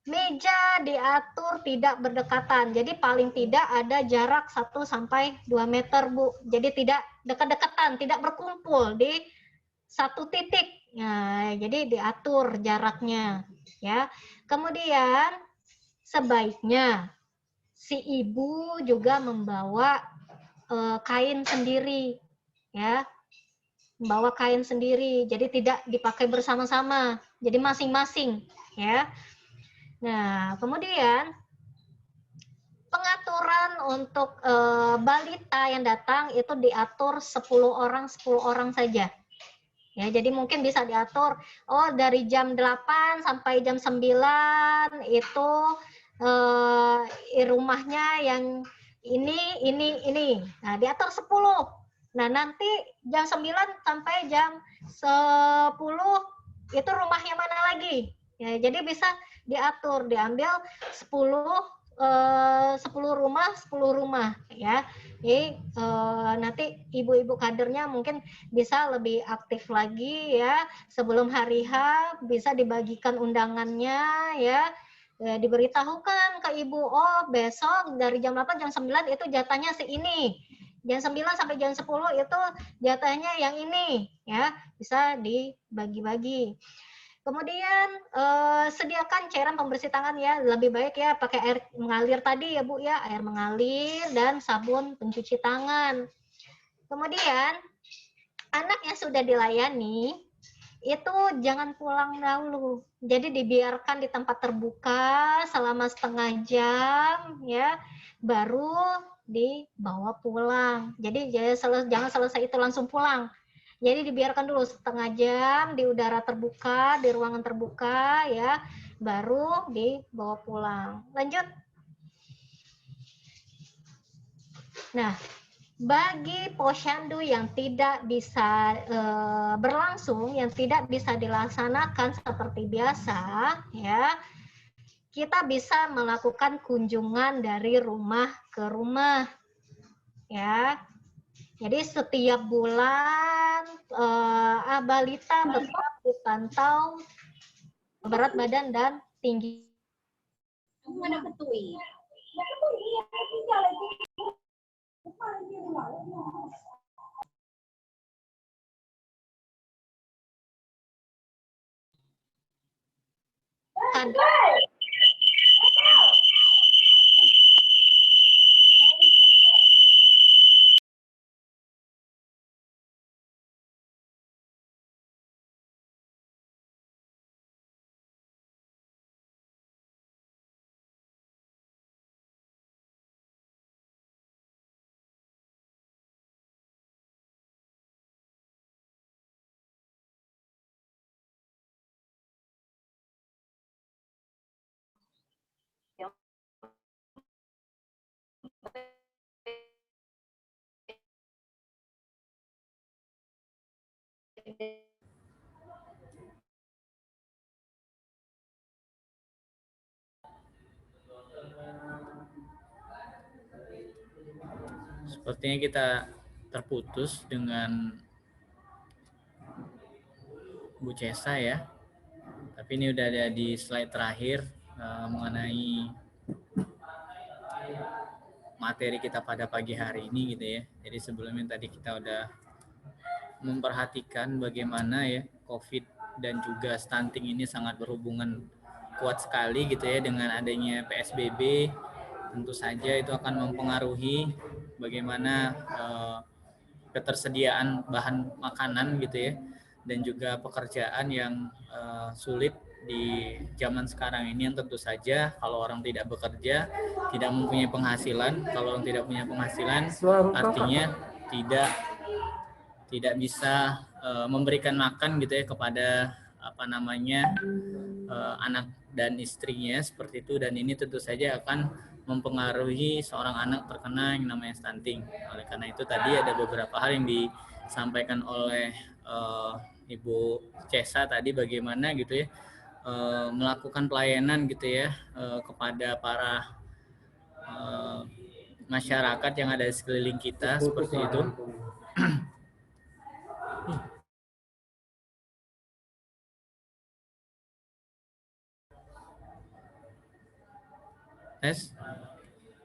meja diatur tidak berdekatan. Jadi paling tidak ada jarak 1 sampai 2 meter, Bu. Jadi tidak dekat-dekatan, tidak berkumpul di satu titik. Nah, jadi diatur jaraknya ya. Kemudian sebaiknya si ibu juga membawa kain sendiri ya. Membawa kain sendiri. Jadi tidak dipakai bersama-sama. Jadi masing-masing ya. Nah, kemudian pengaturan untuk balita yang datang itu diatur 10 orang saja. Ya, jadi mungkin bisa diatur dari jam 8 sampai jam 9 itu rumahnya yang ini. Nah, diatur 10. Nah, nanti jam 9 sampai jam 10 itu rumahnya mana lagi. Ya, jadi bisa diatur, diambil 10 rumah ya. Jadi nanti ibu-ibu kadernya mungkin bisa lebih aktif lagi ya. Sebelum hari H bisa dibagikan undangannya ya. Diberitahukan ke ibu, besok dari jam 8 jam 9 itu jatahnya seini. Jam 9 sampai jam 10 itu jatahnya yang ini ya. Bisa dibagi-bagi. Kemudian sediakan cairan pembersih tangan ya, lebih baik ya pakai air mengalir tadi ya Bu ya, air mengalir dan sabun pencuci tangan. Kemudian anak yang sudah dilayani itu jangan pulang dahulu. Jadi dibiarkan di tempat terbuka selama setengah jam ya, baru dibawa pulang. Jadi jangan selesai itu langsung pulang. Jadi dibiarkan dulu setengah jam di udara terbuka, di ruangan terbuka ya, baru dibawa pulang. Lanjut. Nah, bagi posyandu yang tidak bisa berlangsung, yang tidak bisa dilaksanakan seperti biasa, ya, kita bisa melakukan kunjungan dari rumah ke rumah, ya. Jadi setiap bulan balita tetap dipantau berat badan dan tinggi. Mana ketui? Sepertinya kita terputus dengan Bu Cesa ya. Tapi ini udah ada di slide terakhir mengenai materi kita pada pagi hari ini gitu ya. Jadi sebelumnya tadi kita udah memperhatikan bagaimana ya COVID dan juga stunting ini sangat berhubungan kuat sekali gitu ya dengan adanya PSBB. Tentu saja itu akan mempengaruhi bagaimana ketersediaan bahan makanan gitu ya, dan juga pekerjaan yang sulit di zaman sekarang ini, yang tentu saja kalau orang tidak bekerja, tidak mempunyai penghasilan. Kalau orang tidak punya penghasilan, artinya tidak bisa memberikan makan gitu ya kepada anak dan istrinya seperti itu, dan ini tentu saja akan mempengaruhi seorang anak terkena yang namanya stunting. Oleh karena itu tadi ada beberapa hal yang disampaikan oleh Ibu Cesa tadi, bagaimana gitu ya melakukan pelayanan gitu ya kepada para masyarakat yang ada di sekeliling kita seperti itu. Tes,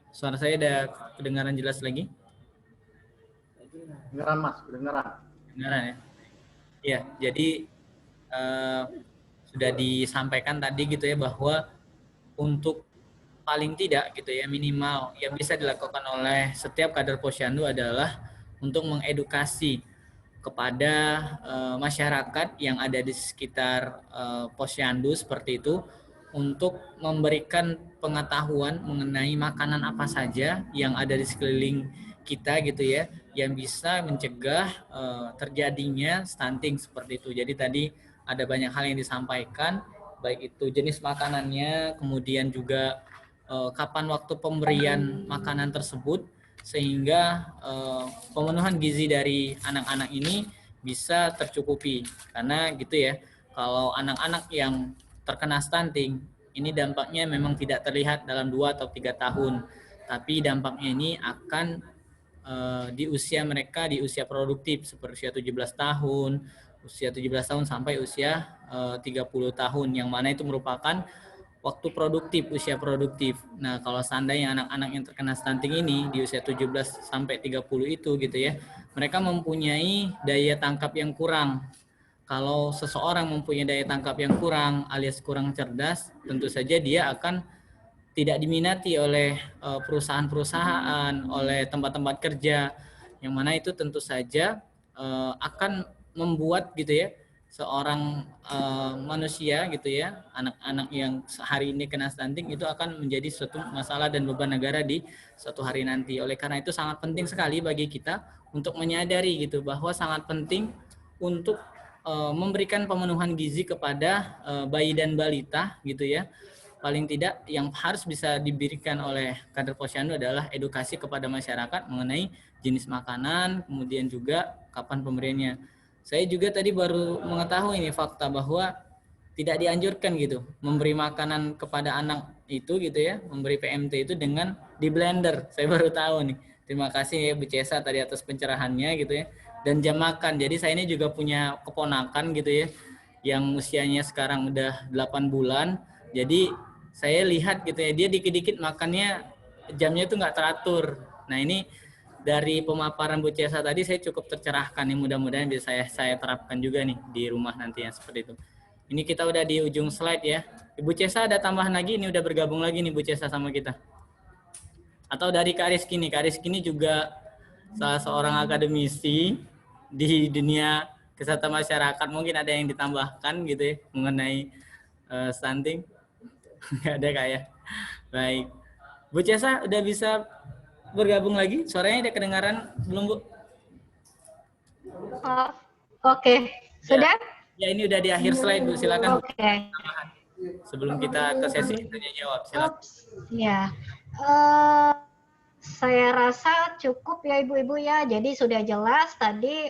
suara saya ada kedengaran jelas lagi? Kedengaran Mas, kedengaran. Kedengaran ya? Ya, jadi sudah disampaikan tadi gitu ya bahwa untuk paling tidak gitu ya minimal yang bisa dilakukan oleh setiap kader posyandu adalah untuk mengedukasi kepada masyarakat yang ada di sekitar posyandu seperti itu, untuk memberikan pengetahuan mengenai makanan apa saja yang ada di sekeliling kita gitu ya, yang bisa mencegah terjadinya stunting seperti itu. Jadi tadi ada banyak hal yang disampaikan, baik itu jenis makanannya, kemudian juga kapan waktu pemberian makanan tersebut, sehingga pemenuhan gizi dari anak-anak ini bisa tercukupi. Karena gitu ya, kalau anak-anak yang terkena stunting, ini dampaknya memang tidak terlihat dalam 2 atau 3 tahun, tapi dampaknya ini akan di usia mereka, di usia produktif seperti usia 17 tahun, usia 17 tahun sampai usia 30 tahun, yang mana itu merupakan waktu produktif, usia produktif. Nah, kalau seandainya anak-anak yang terkena stunting ini di usia 17 sampai 30 itu gitu ya, mereka mempunyai daya tangkap yang kurang. Kalau seseorang mempunyai daya tangkap yang kurang alias kurang cerdas, tentu saja dia akan tidak diminati oleh perusahaan-perusahaan, oleh tempat-tempat kerja, yang mana itu tentu saja akan membuat gitu ya seorang manusia gitu ya, anak-anak yang hari ini kena stunting itu akan menjadi suatu masalah dan beban negara di suatu hari nanti. Oleh karena itu sangat penting sekali bagi kita untuk menyadari gitu bahwa sangat penting untuk memberikan pemenuhan gizi kepada bayi dan balita gitu ya. Paling tidak yang harus bisa diberikan oleh kader posyandu adalah edukasi kepada masyarakat mengenai jenis makanan, kemudian juga kapan pemberiannya. Saya juga tadi baru mengetahui ini fakta bahwa tidak dianjurkan gitu memberi makanan kepada anak itu gitu ya, memberi PMT itu dengan di blender. Saya baru tahu nih. Terima kasih ya Bu Cesa tadi atas pencerahannya gitu ya. Dan jam makan. Jadi saya ini juga punya keponakan gitu ya yang usianya sekarang udah 8 bulan. Jadi saya lihat gitu ya, dia dikit-dikit makannya jamnya itu nggak teratur. Nah ini dari pemaparan Bu Cesa tadi saya cukup tercerahkan nih, mudah-mudahan bisa saya terapkan juga nih di rumah nanti yang seperti itu. Ini kita udah di ujung slide ya. Ibu Cesa ada tambahan lagi, ini udah bergabung lagi nih Bu Cesa sama kita. Atau dari Kak Rizky nih, Kak Rizky ini juga salah seorang akademisi di dunia kesehatan masyarakat, mungkin ada yang ditambahkan gitu ya mengenai stunting. Nggak ada Kak ya. Baik. Bu Cesa udah bisa bergabung lagi? Suaranya udah kedengaran belum Bu? Oh, oke. Sudah? Ya ini udah di akhir slide Bu, silakan. Oke. Sebelum kita ke sesi tanya jawab, silakan. Ya. Saya rasa cukup ya Ibu-Ibu ya. Jadi sudah jelas tadi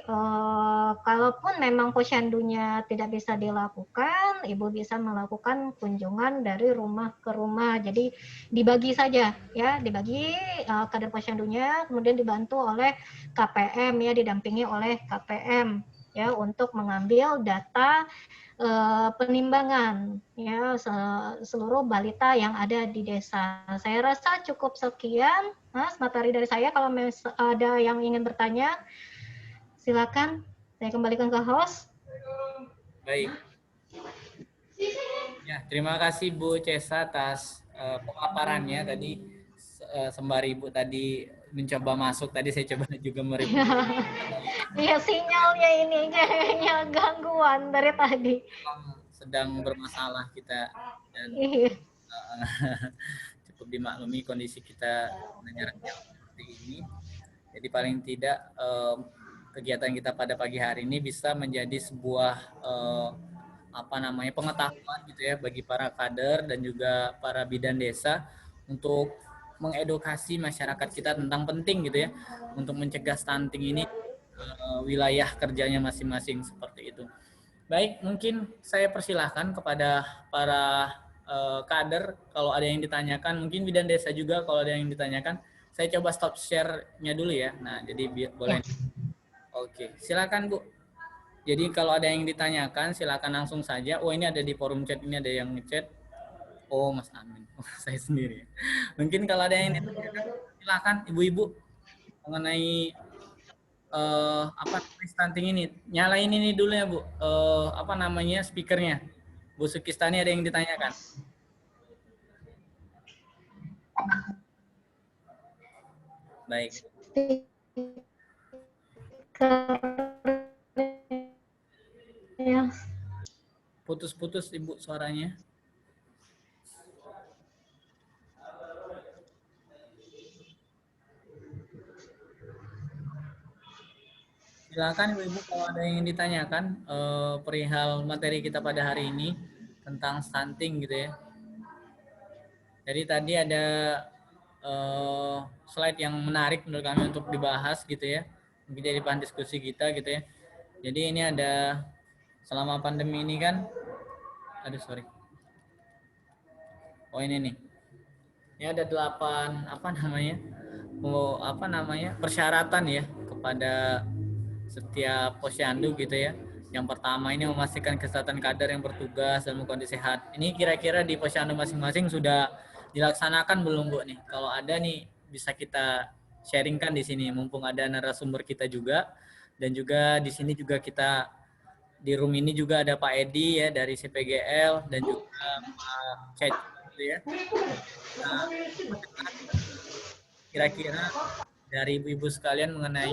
kalaupun memang posyandunya tidak bisa dilakukan, Ibu bisa melakukan kunjungan dari rumah ke rumah. Jadi dibagi saja ya, dibagi kader posyandunya, kemudian dibantu oleh KPM ya, didampingi oleh KPM ya untuk mengambil data penimbangan ya seluruh balita yang ada di desa. Saya rasa cukup sekian, Mas, materi dari saya. Kalau ada yang ingin bertanya, silakan. Saya kembalikan ke host. Baik. Ya, terima kasih Bu Cesa atas pemaparannya tadi. Sembari Ibu tadi mencoba masuk, tadi saya coba juga mereview. Iya, sinyalnya ini kayaknya gangguan dari tadi. Sedang bermasalah kita dan cukup dimaklumi kondisi kita jarak jauh seperti ini. Jadi paling tidak kegiatan kita pada pagi hari ini bisa menjadi sebuah pengetahuan gitu ya bagi para kader dan juga para bidan desa untuk mengedukasi masyarakat kita tentang penting gitu ya untuk mencegah stunting ini wilayah kerjanya masing-masing seperti itu. Baik, mungkin saya persilahkan kepada para kader kalau ada yang ditanyakan, mungkin bidan desa juga kalau ada yang ditanyakan. Saya coba stop share-nya dulu ya. Nah, jadi boleh. Oke, silakan Bu. Jadi kalau ada yang ditanyakan silakan langsung saja. Oh, ini ada di forum chat, ini ada yang ngechat. Oh, Mas Amin. Oh, saya sendiri. Mungkin kalau ada yang ditanyakan silakan Ibu-ibu mengenai stunting ini. Nyalain ini dulu ya Bu. Speakernya. Bu Sukistani ada yang ditanyakan. Baik. Putus-putus Ibu suaranya. Silakan Ibu kalau ada yang ingin ditanyakan perihal materi kita pada hari ini tentang stunting gitu ya. Jadi tadi ada slide yang menarik menurut kami untuk dibahas gitu ya. Mungkin jadi bahan diskusi kita gitu ya. Jadi ini ada selama pandemi ini kan, oh ini nih. Ini ada 8 persyaratan ya kepada setiap posyandu gitu ya. Yang pertama ini memastikan kesehatan kader yang bertugas dalam kondisi sehat. Ini kira-kira di posyandu masing-masing sudah dilaksanakan belum Bu nih? Kalau ada nih bisa kita sharingkan di sini mumpung ada narasumber kita juga, dan juga di sini juga kita di room ini juga ada Pak Edi ya dari CPGL dan juga Pak Cek gitu ya. Nah, kira-kira dari ibu-ibu sekalian mengenai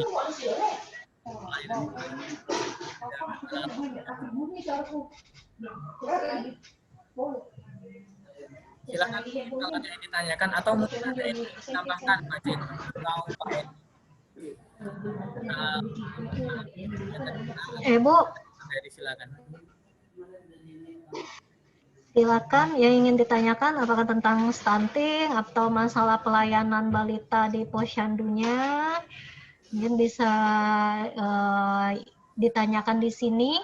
silakan kalau ada yang ditanyakan atau mungkin ada yang ditambahkan Pak Cek atau Pak Edi. Bu, Dari silakan. silakan yang ingin ditanyakan apakah tentang stunting atau masalah pelayanan balita di posyandunya, mungkin bisa ditanyakan di sini.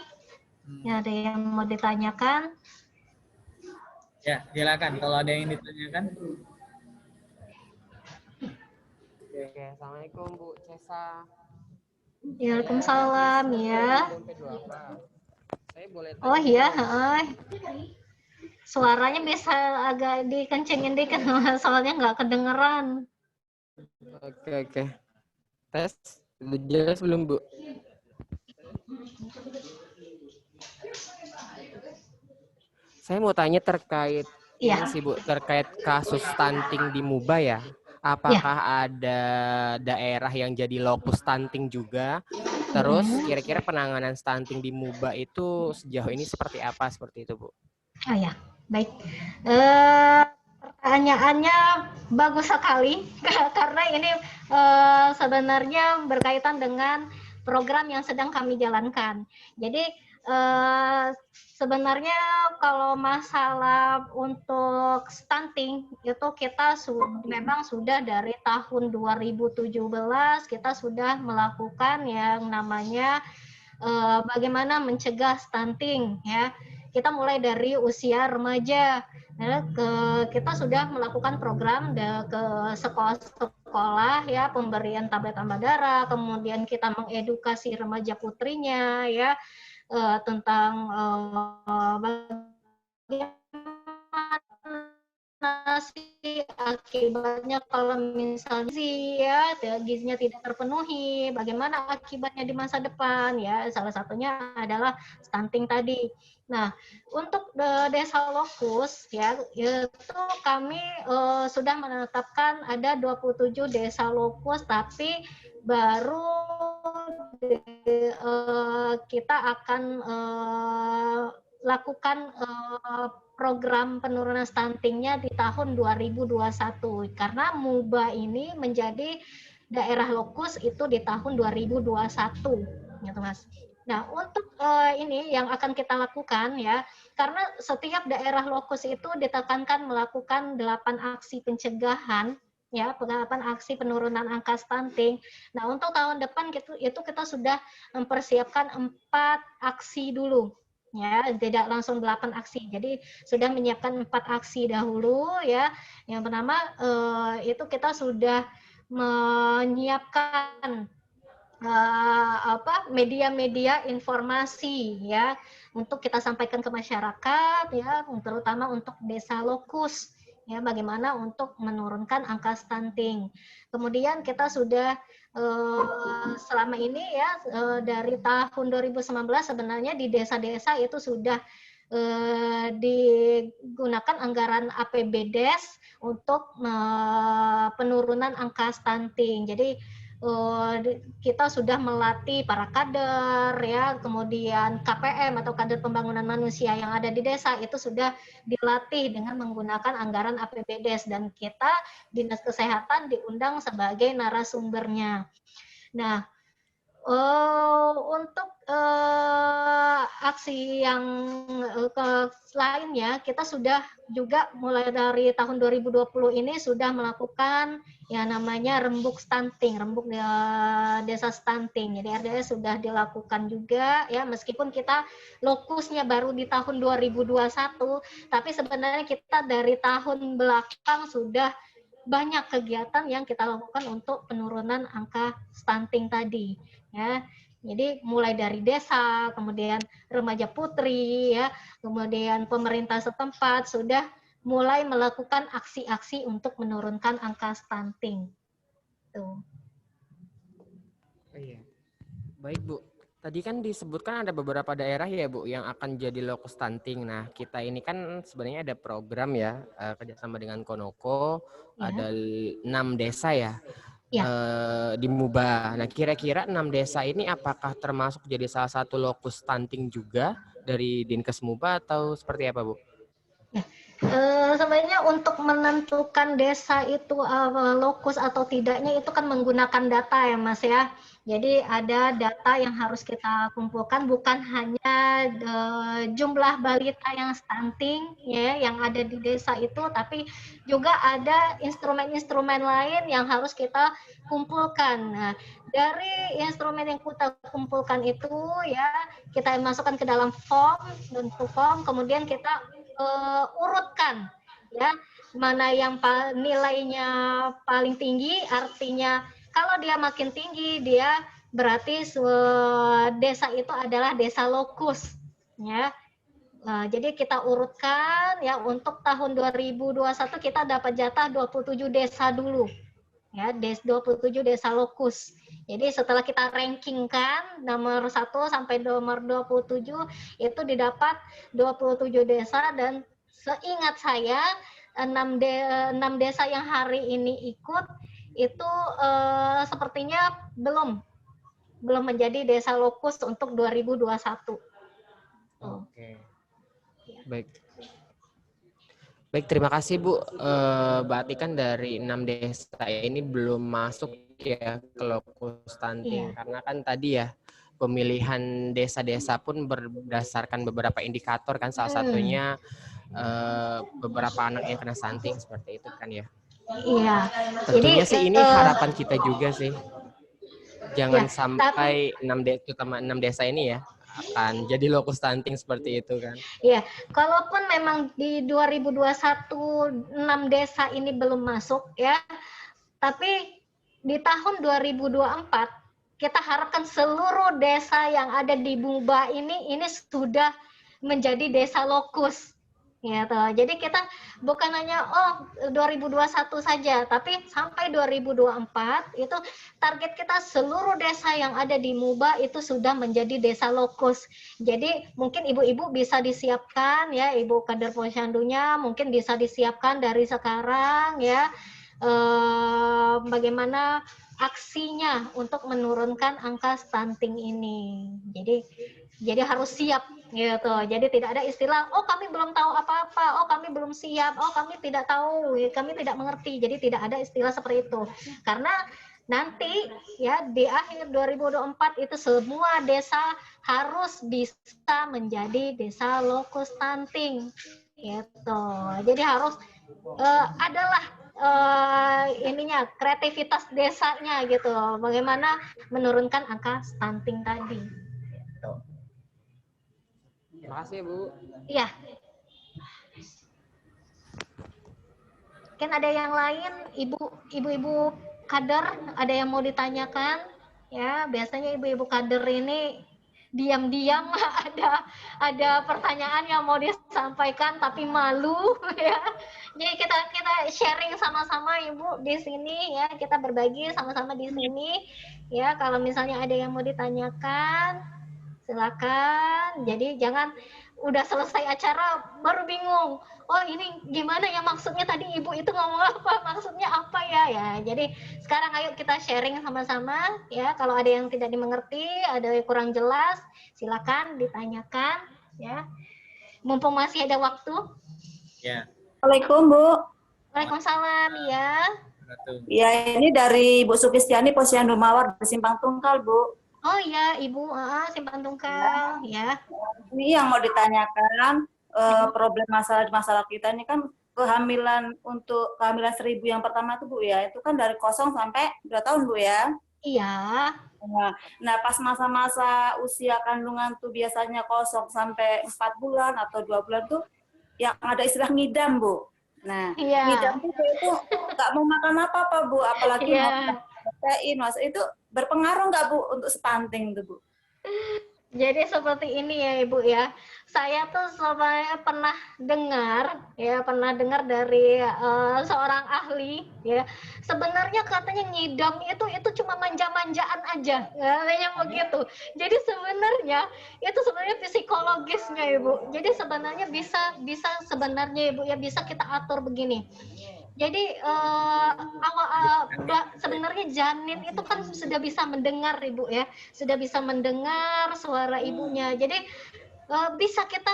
Ada yang mau ditanyakan? Ya, silakan kalau ada yang ditanyakan. Oke, assalamualaikum Bu Cesa. Waalaikumsalam ya. Saya boleh tanya. Oh iya, suaranya bisa agak dikencengin dikit, soalnya nggak kedengeran. Oke. Tes, udah jelas belum Bu? Saya mau tanya terkait ini sih Bu, terkait kasus stunting di Muba ya. Apakah ada daerah yang jadi lokus stunting juga? Terus kira-kira penanganan stunting di Muba itu sejauh ini seperti apa, seperti itu Bu? Oh ya, baik. Pertanyaannya bagus sekali karena ini sebenarnya berkaitan dengan program yang sedang kami jalankan. Jadi sebenarnya kalau masalah untuk stunting itu kita memang sudah dari tahun 2017 kita sudah melakukan yang namanya bagaimana mencegah stunting ya. Kita mulai dari usia remaja. Kita sudah melakukan program ke sekolah-sekolah ya, pemberian tablet tambah darah, kemudian kita mengedukasi remaja putrinya ya tentang bagaimana sih akibatnya kalau misalnya gizinya tidak terpenuhi, bagaimana akibatnya di masa depan ya, salah satunya adalah stunting tadi. Nah, untuk desa lokus ya itu kami sudah menetapkan ada 27 desa lokus, tapi baru kita akan lakukan program penurunan stuntingnya di tahun 2021 karena Muba ini menjadi daerah lokus itu di tahun 2021 gitu Mas. Nah, untuk ini yang akan kita lakukan ya, karena setiap daerah lokus itu ditekankan melakukan 8 aksi pencegahan ya, 8 aksi penurunan angka stunting. Nah, untuk tahun depan itu kita sudah mempersiapkan 4 aksi dulu. Ya, tidak langsung 8 aksi. Jadi sudah menyiapkan 4 aksi dahulu ya. Yang pertama itu kita sudah menyiapkan media-media informasi ya untuk kita sampaikan ke masyarakat ya, terutama untuk desa lokus ya, bagaimana untuk menurunkan angka stunting. Kemudian kita sudah selama ini ya dari tahun 2019 sebenarnya di desa-desa itu sudah digunakan anggaran APBDes untuk penurunan angka stunting. Jadi kita sudah melatih para kader ya, kemudian KPM atau kader pembangunan manusia yang ada di desa itu sudah dilatih dengan menggunakan anggaran APBDes dan kita Dinas Kesehatan diundang sebagai narasumbernya. Nah, untuk aksi yang lainnya kita sudah juga mulai dari tahun 2020 ini sudah melakukan yang namanya rembuk stunting, rembuk desa stunting. Jadi RDS sudah dilakukan juga ya, meskipun kita lokusnya baru di tahun 2021, tapi sebenarnya kita dari tahun belakang sudah banyak kegiatan yang kita lakukan untuk penurunan angka stunting tadi ya. Jadi mulai dari desa, kemudian remaja putri ya, kemudian pemerintah setempat sudah mulai melakukan aksi-aksi untuk menurunkan angka stunting. Tuh. Oh, iya. Baik Bu, tadi kan disebutkan ada beberapa daerah ya Bu yang akan jadi lokus stunting. Nah kita ini kan sebenarnya ada program ya kerjasama dengan Konoko, ya. Ada 6 desa ya. Di Muba. Nah, kira-kira 6 desa ini apakah termasuk jadi salah satu lokus stunting juga dari Dinkes Muba atau seperti apa, Bu? Sebenarnya untuk menentukan desa itu lokus atau tidaknya itu kan menggunakan data ya Mas ya. Jadi ada data yang harus kita kumpulkan, bukan hanya jumlah balita yang stunting ya yang ada di desa itu, tapi juga ada instrumen-instrumen lain yang harus kita kumpulkan. Nah, dari instrumen yang kita kumpulkan itu ya kita masukkan ke dalam form, bentuk form, kemudian kita urutkan ya mana yang nilainya paling tinggi, artinya kalau dia makin tinggi dia berarti desa itu adalah desa lokus ya. Jadi kita urutkan ya untuk tahun 2021 kita dapat jatah 27 desa dulu ya, 27 desa lokus. Jadi setelah kita rankingkan nomor 1 sampai nomor 27 itu didapat 27 desa, dan seingat saya 6 desa yang hari ini ikut itu sepertinya belum menjadi desa lokus untuk 2021. Oke. Baik. Baik, terima kasih Bu. Berarti kan dari 6 desa ini belum masuk ya ke lokus stunting. Karena kan tadi ya pemilihan desa-desa pun berdasarkan beberapa indikator kan, salah satunya beberapa anak yang kena stunting seperti itu kan ya. Iya. Tentunya sih ini harapan kita juga sih. Jangan sampai 6 desa ini ya akan jadi lokus stunting seperti itu kan. Iya, kalaupun memang di 2021 6 desa ini belum masuk ya, tapi di tahun 2024 kita harapkan seluruh desa yang ada di Muba ini sudah menjadi desa lokus. Gitu. Jadi kita bukan hanya 2021 saja, tapi sampai 2024 itu target kita seluruh desa yang ada di Muba itu sudah menjadi desa lokus. Jadi mungkin ibu-ibu bisa disiapkan ya, ibu kader posyandunya mungkin bisa disiapkan dari sekarang ya, bagaimana aksinya untuk menurunkan angka stunting ini. Jadi harus siap gitu. Jadi tidak ada istilah kami belum tahu apa-apa, kami belum siap, kami tidak tahu, kami tidak mengerti. Jadi tidak ada istilah seperti itu. Karena nanti ya di akhir 2024 itu semua desa harus bisa menjadi desa lokus stunting. Gitu. Jadi harus adalah ininya kreativitas desanya gitu. Bagaimana menurunkan angka stunting tadi. Terima kasih Bu. Iya. Kan ada yang lain, ibu-ibu kader, ada yang mau ditanyakan? Ya, biasanya ibu-ibu kader ini diam-diam ada pertanyaan yang mau disampaikan tapi malu ya. Jadi kita sharing sama-sama Ibu di sini ya, kita berbagi sama-sama di sini ya. Kalau misalnya ada yang mau ditanyakan silakan. Jadi jangan udah selesai acara baru bingung. Ini gimana ya maksudnya tadi Ibu itu ngomong apa? Maksudnya apa ya? Jadi sekarang ayo kita sharing sama-sama ya. Kalau ada yang tidak dimengerti, ada yang kurang jelas, silakan ditanyakan ya. Mumpung masih ada waktu. Ya. Assalamualaikum Bu. Waalaikumsalam ya. Ya, ini dari Bu Supistiani Posyandu Mawar di Simpang Tungkal Bu. Oh iya, Ibu, Simpang Tungkal, ya. Ini yang mau ditanyakan, problem masalah kita ini kan kehamilan 1000 yang pertama tuh Bu ya, itu kan dari 0 sampai 2 tahun Bu ya. Iya. Nah pas masa-masa usia kandungan tuh biasanya 0 sampai 4 bulan atau 2 bulan tuh yang ada istilah ngidam Bu. Nah, ngidam tuh itu nggak mau makan apa-apa Bu, apalagi mau protein, itu berpengaruh nggak Bu untuk stunting tuh Bu? Jadi seperti ini ya Ibu ya. Saya tuh sebenarnya pernah dengar dari seorang ahli ya. Sebenarnya katanya ngidam itu cuma manja-manjaan aja, katanya begitu. Jadi sebenarnya itu sebenarnya psikologisnya Ibu. Jadi sebenarnya bisa sebenarnya Ibu ya bisa kita atur begini. Jadi sebenarnya janin itu kan sudah bisa mendengar Ibu ya, sudah bisa mendengar suara ibunya. Jadi bisa kita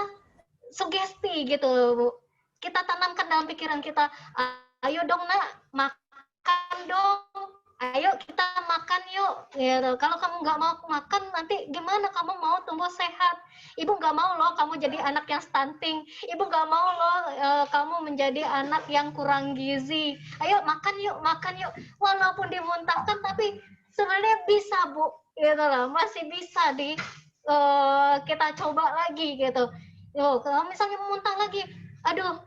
sugesti gitu Bu. kita tanamkan dalam pikiran kita, ayo dong nak, makan dong, ayo kita makan yuk, gitu. Kalau kamu nggak mau makan, nanti gimana kamu mau tumbuh sehat? Ibu nggak mau loh kamu jadi anak yang stunting, ibu nggak mau loh kamu menjadi anak yang kurang gizi. Ayo makan yuk, walaupun dimuntahkan, tapi sebenarnya bisa Bu, gitu loh, masih bisa kita coba lagi gitu. Kalau misalnya muntah lagi, aduh,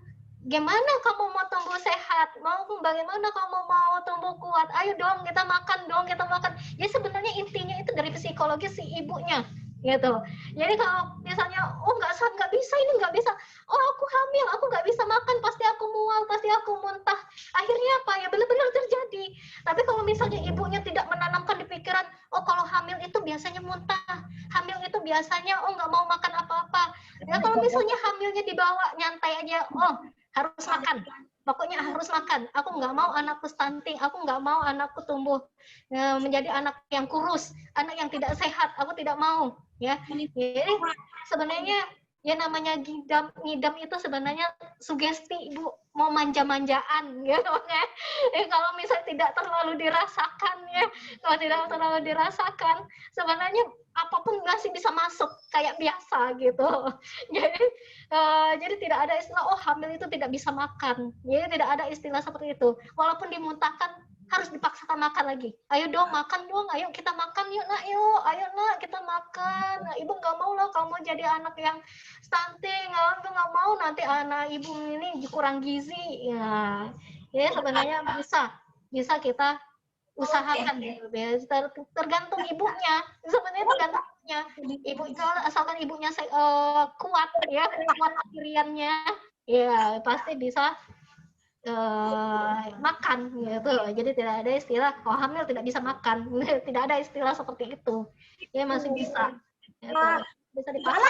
gimana kamu mau tumbuh sehat? Bagaimana kamu mau tumbuh kuat? Ayo dong, kita makan dong, kita makan. Ya sebenarnya intinya itu dari psikologi si ibunya, gitu. Jadi kalau misalnya, oh nggak bisa, ini nggak bisa. Oh aku hamil, aku nggak bisa makan, pasti aku mual, pasti aku muntah. Akhirnya apa? Ya benar-benar terjadi. Tapi kalau misalnya ibunya tidak menanamkan di pikiran, oh kalau hamil itu biasanya muntah, hamil itu biasanya oh nggak mau makan apa-apa. Ya kalau misalnya hamilnya dibawa nyantai aja, oh harus makan, pokoknya harus makan. Aku nggak mau anakku stunting, aku nggak mau anakku tumbuh menjadi anak yang kurus, anak yang tidak sehat. Aku tidak mau, ya. Jadi sebenarnya ya namanya ngidam itu sebenarnya sugesti, Bu, mau manja-manjaan, gitu kan. Kalau misalnya tidak terlalu dirasakan, ya, kalau tidak terlalu dirasakan, sebenarnya apapun masih bisa masuk kayak biasa gitu. Jadi tidak ada istilah oh hamil itu tidak bisa makan. Jadi tidak ada istilah seperti itu. Walaupun dimuntahkan harus dipaksakan makan lagi. Ayo dong makan dong, ayo kita makan yuk nak, yuk, ayo nak kita makan. Nah, ibu nggak mau loh kamu jadi anak yang stunting, aku nggak mau nanti anak ibu ini kurang gizi. Ya sebenarnya bisa kita usahakan gitu. Tergantung ibunya, sebenarnya tergantung ibunya. Ibunya asalkan ibunya kuat, ya, kuat pendiriannya, ya pasti bisa makan gitu. Jadi tidak ada istilah kalau hamil tidak bisa makan. Tidak ada istilah seperti itu. Ya masih bisa. Gitu. Bisa dipaksa.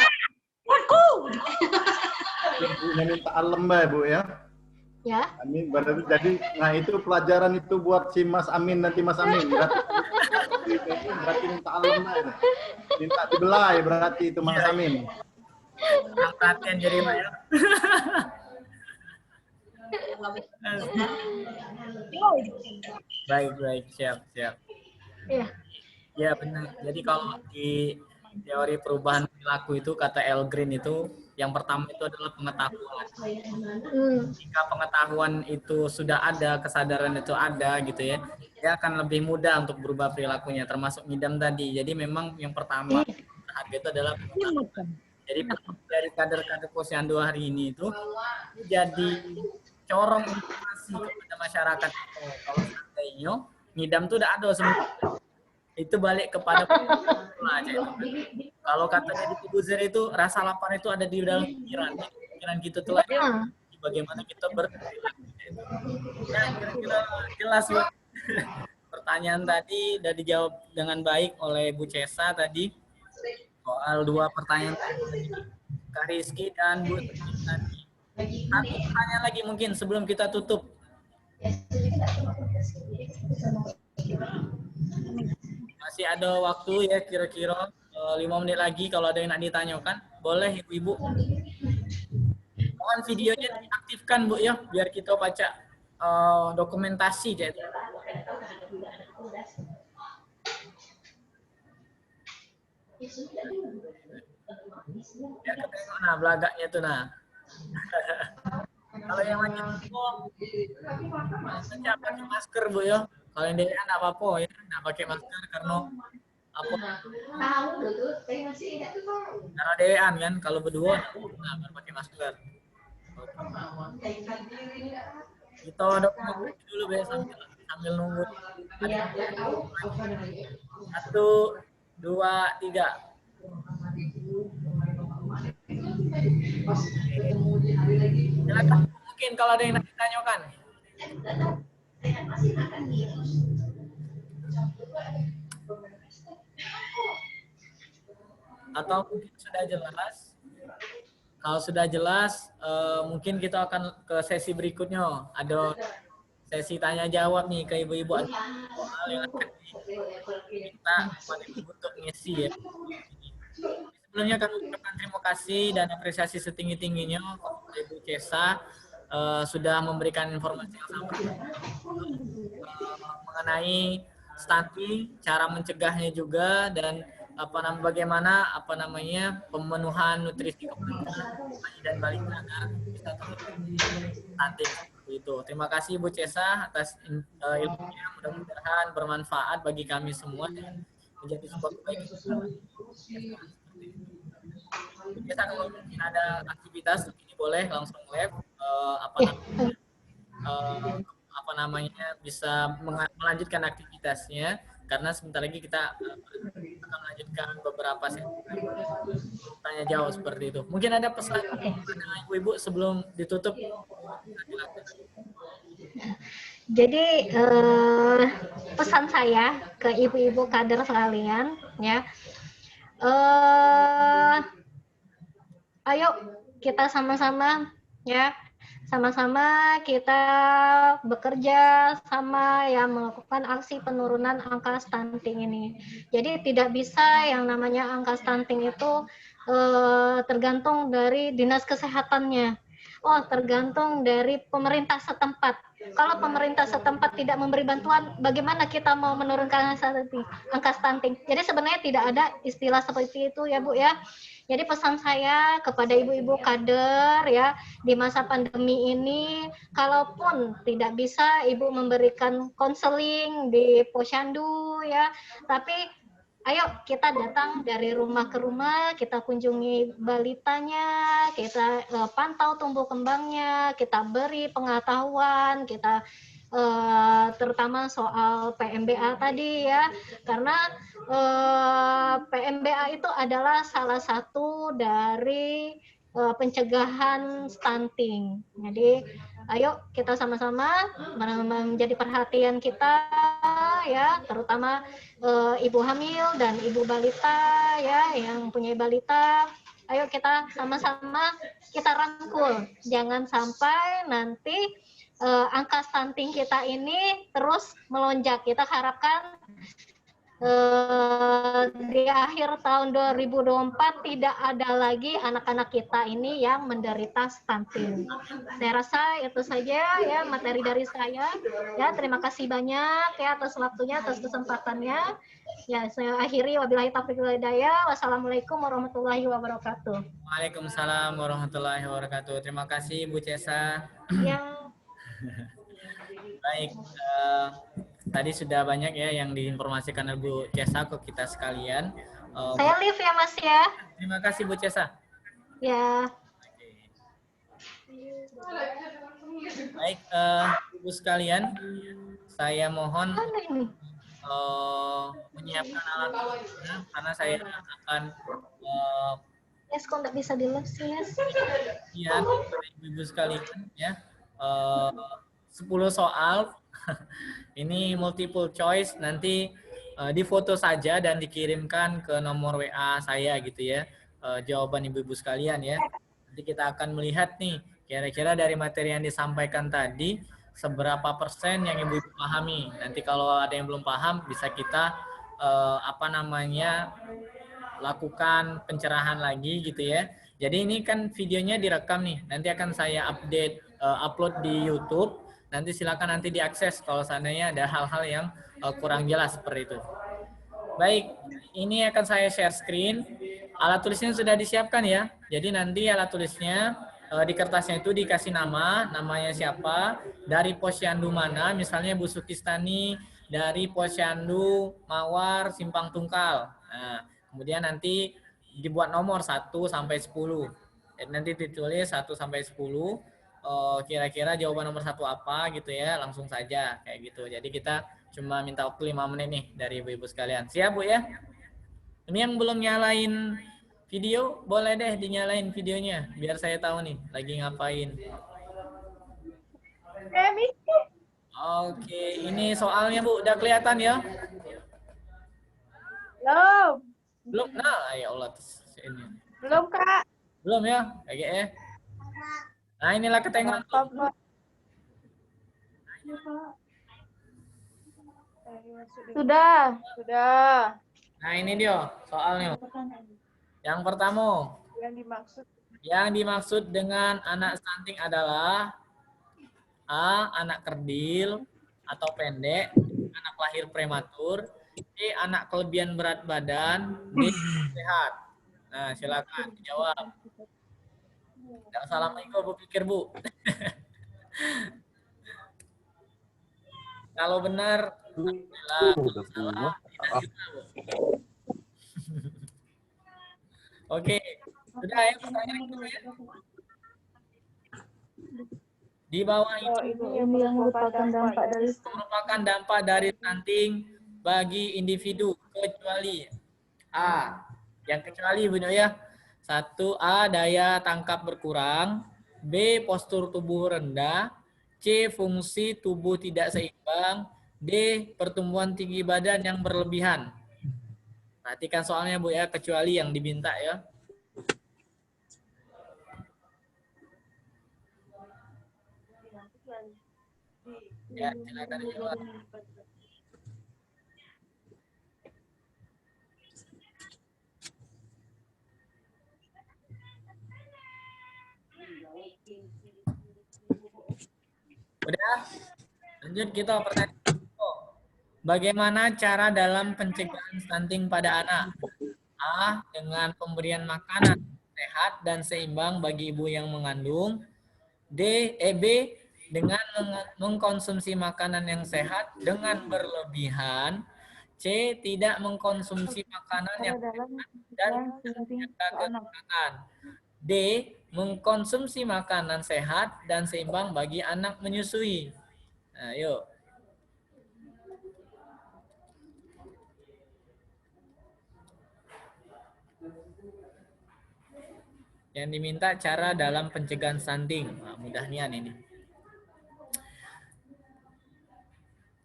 Ibunya minta alam ya Bu ya. Ya. Amin. Berarti jadi, nah itu pelajaran itu buat si Mas Amin nanti Mas Amin. Berarti minta alam ya. Minta dibelai berarti itu Mas Amin. Perhatian jadi ya. Baik, siap. Iya. Ya benar. Jadi kalau di teori perubahan perilaku itu kata El Green itu yang pertama itu adalah pengetahuan. Jika pengetahuan itu sudah ada, kesadaran itu ada gitu ya, dia akan lebih mudah untuk berubah perilakunya, termasuk ngidam tadi. Jadi memang yang pertama harga itu adalah pengetahuan. Jadi dari kader-kader Posyandu hari ini itu jadi corong informasi kepada masyarakat. Kalau seandainya ngidam itu udah ada semua. Itu balik kepada aja itu. Kalau kata dari Buzer itu rasa lapar itu ada di dalam pikiran gitu tuh lah. Bagaimana kita berperilaku. Nah, kira-kira jelas Bu. Pertanyaan tadi sudah dijawab dengan baik oleh Bu Cesa tadi. Soal 2 pertanyaan tadi. Kak Rizky dan Bu tadi. Satu pertanyaan lagi mungkin sebelum kita tutup. Masih ada waktu ya kira-kira 5 menit lagi kalau ada yang nak ditanyakan. Boleh Ibu-Ibu. Mohon videonya diaktifkan Bu ya biar kita baca dokumentasi jadi. Ya ketengok nah belagaknya tuh nah. Kalau yang lagi setiap pakai masker Bu ya. Kalau yang DWA enggak apa-apa ya, enggak pakai masker karena apa? Karena DWA kan kalau berdua enggak pakai masker. Kita dokumentasi dulu ya sambil nunggu. 1, 2, 3. Silakan mungkin kalau ada yang ditanyakan. Atau mungkin sudah jelas? Kalau sudah jelas, mungkin kita akan ke sesi berikutnya. Ada sesi tanya jawab nih ke ibu-ibu soal yang akan kita pada ibu untuk ngisi ya. Sebelumnya kami ucapkan terima kasih dan apresiasi setinggi-tingginya kepada Ibu Cesa sudah memberikan informasi yang sama mengenai stunting, cara mencegahnya juga, dan bagaimana pemenuhan nutrisi kepada bayi dan balita agar bisa terhindar stunting seperti itu. Terima kasih Bu Cesa atas ilmunya, mudah-mudahan bermanfaat bagi kami semua dan menjadi sebuah kebaikan. Bu Cesa, kalau mungkin ada aktivitas ini boleh langsung live bisa melanjutkan aktivitasnya, karena sebentar lagi kita akan melanjutkan beberapa tanya jawab seperti itu. Mungkin ada pesan kepada ibu-ibu sebelum ditutup. Jadi pesan saya ke ibu-ibu kader sekalian, ya, ayo kita sama-sama, ya, sama-sama kita bekerja sama ya melakukan aksi penurunan angka stunting ini. Jadi tidak bisa yang namanya angka stunting itu tergantung dari dinas kesehatannya. Oh, tergantung dari pemerintah setempat. Kalau pemerintah setempat tidak memberi bantuan, bagaimana kita mau menurunkan angka stunting? Jadi sebenarnya tidak ada istilah seperti itu ya Bu ya. Jadi pesan saya kepada ibu-ibu kader ya, di masa pandemi ini, kalaupun tidak bisa ibu memberikan konseling di posyandu ya, tapi ayo kita datang dari rumah ke rumah, kita kunjungi balitanya, kita pantau tumbuh kembangnya, kita beri pengetahuan, kita terutama soal PMBA tadi ya, karena PMBA itu adalah salah satu dari pencegahan stunting. Jadi ayo kita sama-sama menjadi perhatian kita ya, terutama ibu hamil dan ibu balita ya, yang punya balita. Ayo kita sama-sama kita rangkul, jangan sampai nanti angka stunting kita ini terus melonjak. Kita harapkan di akhir tahun 2024 tidak ada lagi anak-anak kita ini yang menderita stunting. Saya rasa itu saja ya materi dari saya. Ya, terima kasih banyak ya atas waktunya, atas kesempatannya. Ya, saya akhiri, wabillahi taufiq wal hidayah. Wassalamualaikum warahmatullahi wabarakatuh. Waalaikumsalam warahmatullahi wabarakatuh. Terima kasih Bu Cesa. Ya. Baik, tadi sudah banyak ya yang diinformasikan oleh Bu Cesa ke kita sekalian. Saya live ya Mas ya. Terima kasih Bu Cesa. Ya. Baik, Ibu sekalian, saya mohon menyiapkan alat-alatnya karena saya akan yes, kok nggak bisa di-live sih, yes. Iya, Ibu sekalian ya. 10 soal. Ini multiple choice, nanti difoto saja dan dikirimkan ke nomor WA saya gitu ya. Jawaban ibu-ibu sekalian ya. Nanti kita akan melihat nih kira-kira dari materi yang disampaikan tadi seberapa persen yang ibu-ibu pahami. Nanti kalau ada yang belum paham bisa kita lakukan pencerahan lagi gitu ya. Jadi ini kan videonya direkam nih. Nanti akan saya upload di YouTube. Nanti silakan nanti diakses kalau seandainya ada hal-hal yang kurang jelas seperti itu. Baik, ini akan saya share screen. Alat tulisnya sudah disiapkan ya. Jadi nanti alat tulisnya di kertasnya itu dikasih namanya siapa, dari posyandu mana, misalnya Bu Sukistani dari posyandu Mawar Simpang Tungkal. Nah, kemudian nanti dibuat nomor 1 sampai 10. Nanti ditulis 1 sampai 10. Kira-kira jawaban nomor 1 apa gitu ya, langsung saja kayak gitu. Jadi kita cuma minta waktu 5 menit nih dari ibu-ibu sekalian. Siap Bu ya? Ini yang belum nyalain video, boleh deh dinyalain videonya biar saya tahu nih lagi ngapain. Oke, ini soalnya Bu udah kelihatan ya? Belum. Nah, ya Allah ini. Belum Kak. Belum ya, kayak ya. Nah, inilah ketengan. Sudah. Nah, ini dia soalnya. Yang pertama. Yang dimaksud dengan anak stunting adalah A. Anak kerdil atau pendek, anak lahir prematur, C. Anak kelebihan berat badan, D. Sehat. Nah, silakan dijawab. Tidak usah lama itu Bu pikir, Bu. Kalau benar, alhamdulillah. Kalau salah, tidak juga, Bu. Oke, sudah ya pertanyaan kedua ya. Di bawah itu Ini yang merupakan dampak dari stunting bagi individu kecuali A. Yang kecuali Bu ya. 1. A. Daya tangkap berkurang. B. Postur tubuh rendah. C. Fungsi tubuh tidak seimbang. D. Pertumbuhan tinggi badan yang berlebihan. Perhatikan soalnya Bu ya, kecuali yang diminta ya. Ya, silakan dijawab. Udah? Lanjut kita pertanyaan. Bagaimana cara dalam pencegahan stunting pada anak? A. Dengan pemberian makanan sehat dan seimbang bagi ibu yang mengandung. B. Dengan mengkonsumsi makanan yang sehat dengan berlebihan. C. Tidak mengkonsumsi makanan yang sehat dan menjaga kekurangan. D. Mengkonsumsi makanan sehat dan seimbang bagi anak menyusui. Nah, yuk. Yang diminta cara dalam pencegahan stunting. Nah, mudahnya ini.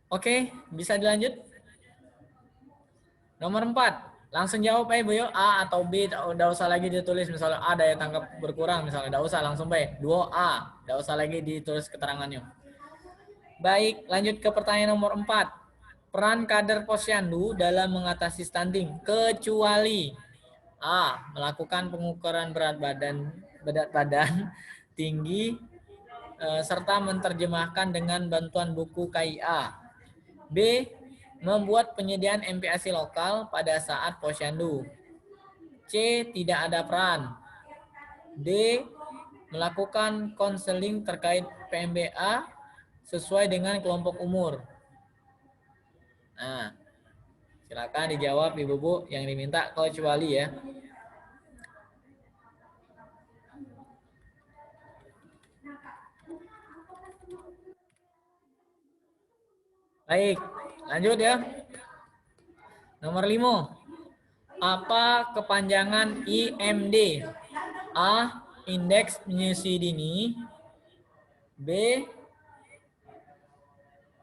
Oke, bisa dilanjut? Nomor 4. Langsung jawab aja Bu yo. A atau B, udah usah lagi ditulis. Misalnya A daya tangkap berkurang, misalnya udah usah langsung B. 2A, udah usah lagi ditulis keterangannya. Baik, lanjut ke pertanyaan nomor 4. Peran kader posyandu dalam mengatasi stunting kecuali A. Melakukan pengukuran berat badan tinggi serta menerjemahkan dengan bantuan buku KIA. B. Membuat penyediaan MPASI lokal pada saat posyandu. C. Tidak ada peran. D. Melakukan konseling terkait PMBA sesuai dengan kelompok umur. Nah, silakan dijawab Ibu-Bu yang diminta kecuali ya. Baik, lanjut ya. Nomor 5. Apa kepanjangan IMD? A. Indeks menyusui dini. B.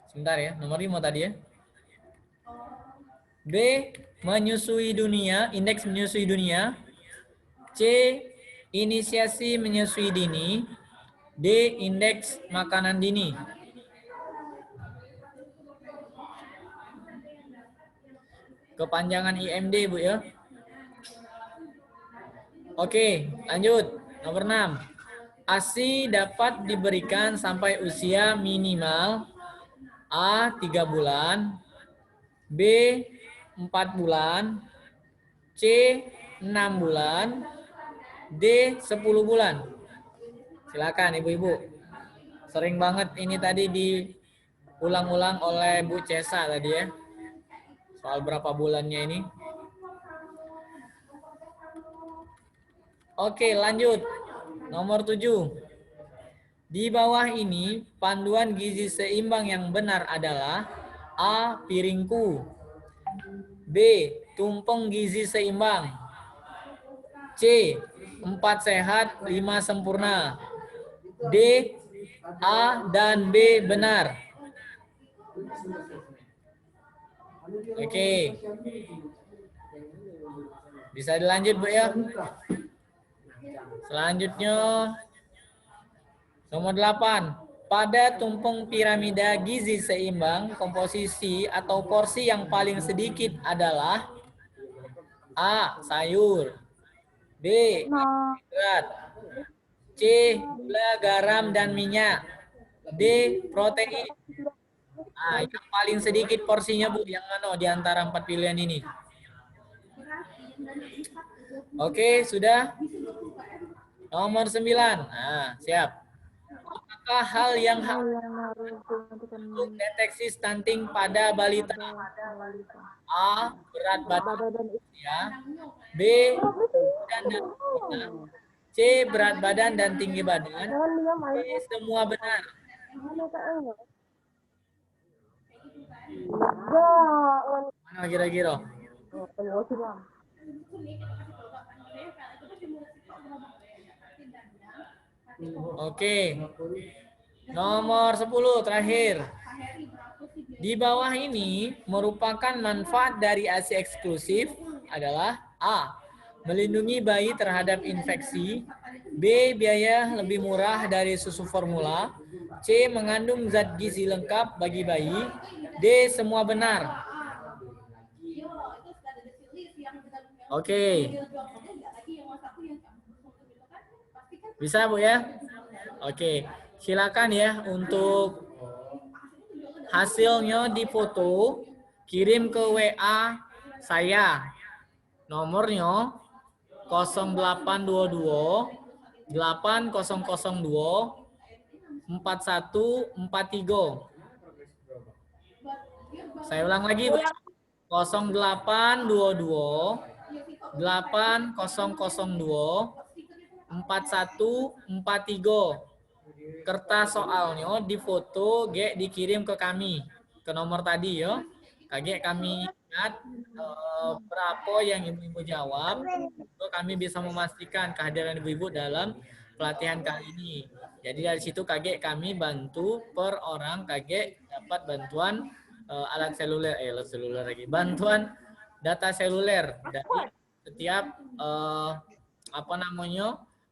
Sebentar ya, nomor 5 tadi ya. B. Menyusui dunia, indeks menyusui dunia. C. Inisiasi menyusui dini. D. Indeks makanan dini. Kepanjangan IMD Bu ya. Oke, lanjut. Nomor 6. ASI dapat diberikan sampai usia minimal A. 3 bulan, B. 4 bulan, C. 6 bulan, D. 10 bulan. Silakan Ibu-Ibu. Sering banget ini tadi diulang-ulang oleh Bu Cesa tadi ya. Soal berapa bulannya ini. Oke, lanjut. Nomor 7. Di bawah ini, panduan gizi seimbang yang benar adalah A. Piringku, B. Tumpeng gizi seimbang, C. 4 sehat, 5 sempurna, D. A dan B benar. Oke. Bisa dilanjut Bu ya. Selanjutnya nomor 8. Pada tumpeng piramida gizi seimbang, komposisi atau porsi yang paling sedikit adalah A. Sayur, B. Karbohidrat, C. Gula, garam, dan minyak, D. Protein. Nah, yang paling sedikit porsinya Bu, yang mana di antara 4 pilihan ini? Oke, sudah. Nomor 9. Nah, siap. Apakah hal yang harus untuk deteksi stunting pada balita? A. Berat badan ya. B. Dan C. Berat badan dan tinggi badan. D. Semua benar. Mana kira-kira? Oke. Nomor 10 terakhir. Di bawah ini merupakan manfaat dari ASI eksklusif adalah A. Melindungi bayi terhadap infeksi. B. Biaya lebih murah dari susu formula. C. Mengandung zat gizi lengkap bagi bayi. D. Semua benar. Oke. Bisa Bu ya? Oke. Silakan ya untuk hasilnya difoto, kirim ke WA saya. Nomornya 0822 8002 4143. Saya ulang lagi, Bu. 0822 8002 4143. Kertas soalnya difoto, dikirim ke kami, ke nomor tadi ya. Kami ingat berapa yang ibu-ibu jawab, kami bisa memastikan kehadiran ibu-ibu dalam pelatihan kali ini. Jadi dari situ kami bantu per orang dapat bantuan alat seluler lagi, bantuan data seluler dari setiap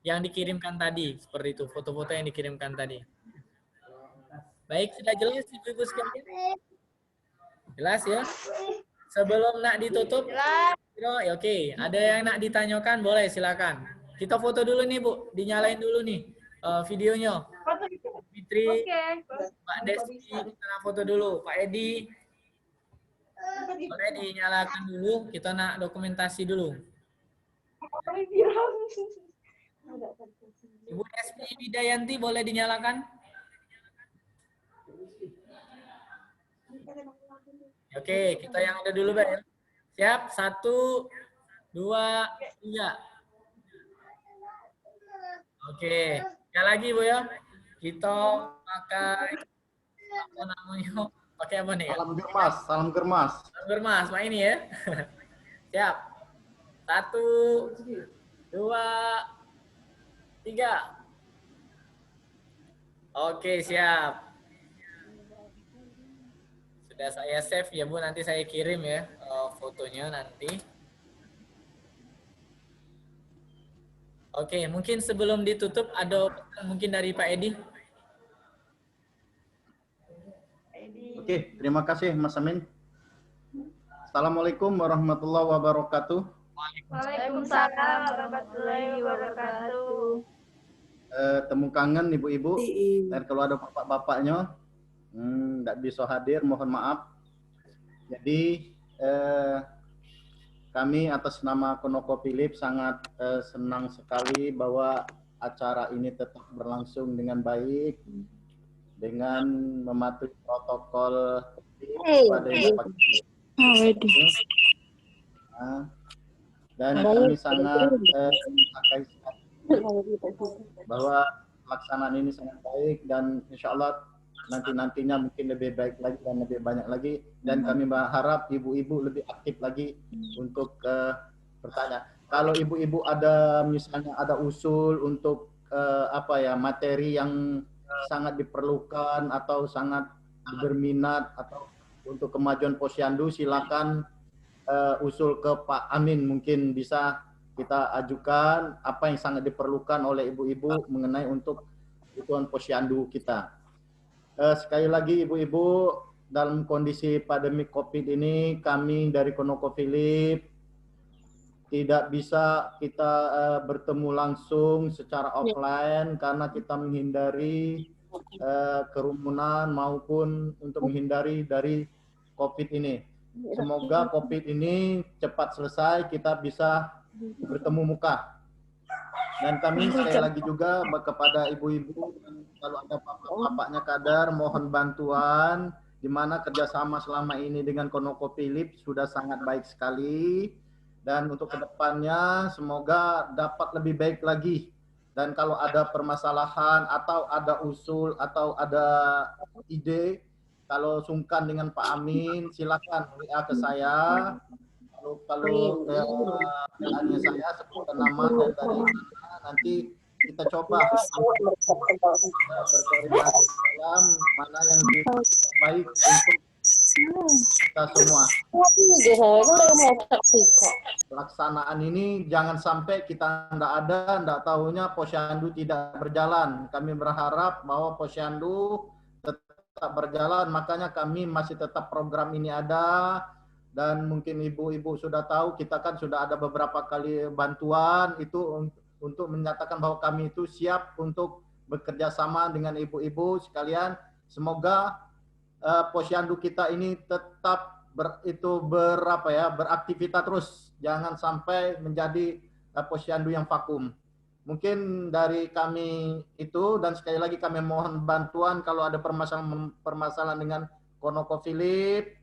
yang dikirimkan tadi, seperti itu, foto-foto yang dikirimkan tadi. Baik, sudah jelas ibu-ibu sekalian? Jelas ya? Sebelum nak ditutup, ya oke. Ada yang nak ditanyakan, boleh silakan. Kita foto dulu nih Bu, dinyalain dulu nih videonya. Fitri, Pak Desti, kita foto dulu. Pak Edi, boleh dinyalakan dulu, kita nak dokumentasi dulu. Ibu Desti Widayanti boleh dinyalakan? Oke, kita yang ada dulu, Pak ya. Siap? 1, 2, 3. Oke, sekali lagi Bu ya. Kita pakai apa namanya? Pakai apa nih? Salam germas, salam germas. Salam germas, Pak ini ya. Siap. 1, 2, 3. Oke, siap. Sudah saya save ya Bu, nanti saya kirim ya fotonya nanti. Oke, mungkin sebelum ditutup ada mungkin dari Pak Edi. Oke, terima kasih Mas Amin. Assalamualaikum warahmatullahi wabarakatuh. Waalaikumsalam warahmatullahi wabarakatuh. Temu kangen ibu-ibu, dan kalau ada bapak-bapaknya nggak bisa hadir, mohon maaf. Jadi kami atas nama Konoko Philip sangat senang sekali bahwa acara ini tetap berlangsung dengan baik, dengan mematuhi protokol pada dan kami sangat bahwa pelaksanaan ini sangat baik dan insya Allah nantinya mungkin lebih baik lagi dan lebih banyak lagi, dan kami berharap ibu-ibu lebih aktif lagi untuk bertanya. Kalau ibu-ibu ada misalnya ada usul untuk materi yang sangat diperlukan atau sangat berminat atau untuk kemajuan Posyandu, silakan usul ke Pak Amin, mungkin bisa kita ajukan apa yang sangat diperlukan oleh ibu-ibu mengenai untuk kebutuhan Posyandu kita. Sekali lagi ibu-ibu, dalam kondisi pandemi COVID ini kami dari Konoko Philip tidak bisa kita bertemu langsung secara offline karena kita menghindari kerumunan maupun untuk menghindari dari COVID ini. Semoga COVID ini cepat selesai, kita bisa bertemu muka. Dan kami sekali lagi juga kepada ibu-ibu, kalau ada bapak-bapaknya kadar, mohon bantuan, di mana kerjasama selama ini dengan ConocoPhillips sudah sangat baik sekali. Dan untuk kedepannya semoga dapat lebih baik lagi. Dan kalau ada permasalahan atau ada usul atau ada ide, kalau sungkan dengan Pak Amin, silakan WA ke saya. Kalau hanya saya sebutkan nama dan dari mana, nanti kita coba berkoordinasi dalam mana yang lebih baik untuk kita semua. Pelaksanaan ini jangan sampai kita tidak tahunya Posyandu tidak berjalan. Kami berharap bahwa Posyandu tetap berjalan, makanya kami masih tetap program ini ada. Dan mungkin ibu-ibu sudah tahu, kita kan sudah ada beberapa kali bantuan itu untuk menyatakan bahwa kami itu siap untuk bekerja sama dengan ibu-ibu sekalian. Semoga Posyandu kita ini tetap beraktivitas terus, jangan sampai menjadi Posyandu yang vakum. Mungkin dari kami itu, dan sekali lagi kami mohon bantuan kalau ada permasalahan dengan ConocoPhillips,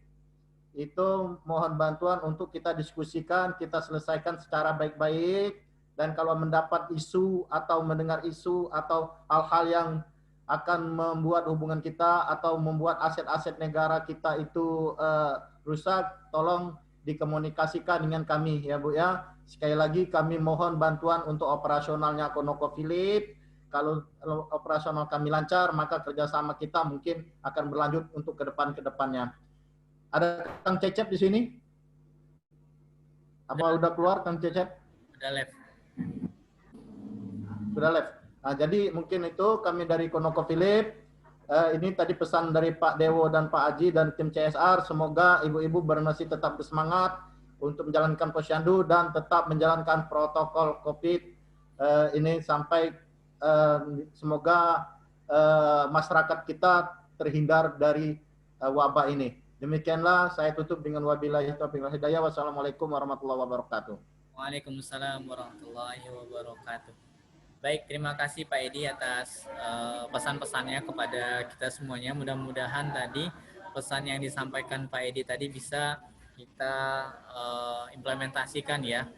itu mohon bantuan untuk kita diskusikan, kita selesaikan secara baik-baik. Dan kalau mendapat isu atau mendengar isu atau hal-hal yang akan membuat hubungan kita atau membuat aset-aset negara kita itu rusak, tolong dikomunikasikan dengan kami ya Bu ya. Sekali lagi kami mohon bantuan untuk operasionalnya ConocoPhillips. Kalau operasional kami lancar, maka kerjasama kita mungkin akan berlanjut untuk kedepannya. Ada Kang Cecep di sini? Apa udah keluar Kang Cecep? Udah left. Sudah left. Nah, jadi mungkin itu kami dari ConocoPhillips. Ini tadi pesan dari Pak Dewo dan Pak Aji dan tim CSR. Semoga ibu-ibu bernasib tetap bersemangat untuk menjalankan Posyandu dan tetap menjalankan protokol COVID ini sampai semoga masyarakat kita terhindar dari wabah ini. Demikianlah saya tutup dengan wabillahi taufiq wal hidayah. Wassalamualaikum warahmatullahi wabarakatuh. Waalaikumsalam warahmatullahi wabarakatuh. Baik, terima kasih Pak Edi atas pesan-pesannya kepada kita semuanya. Mudah-mudahan tadi pesan yang disampaikan Pak Edi tadi bisa kita implementasikan ya.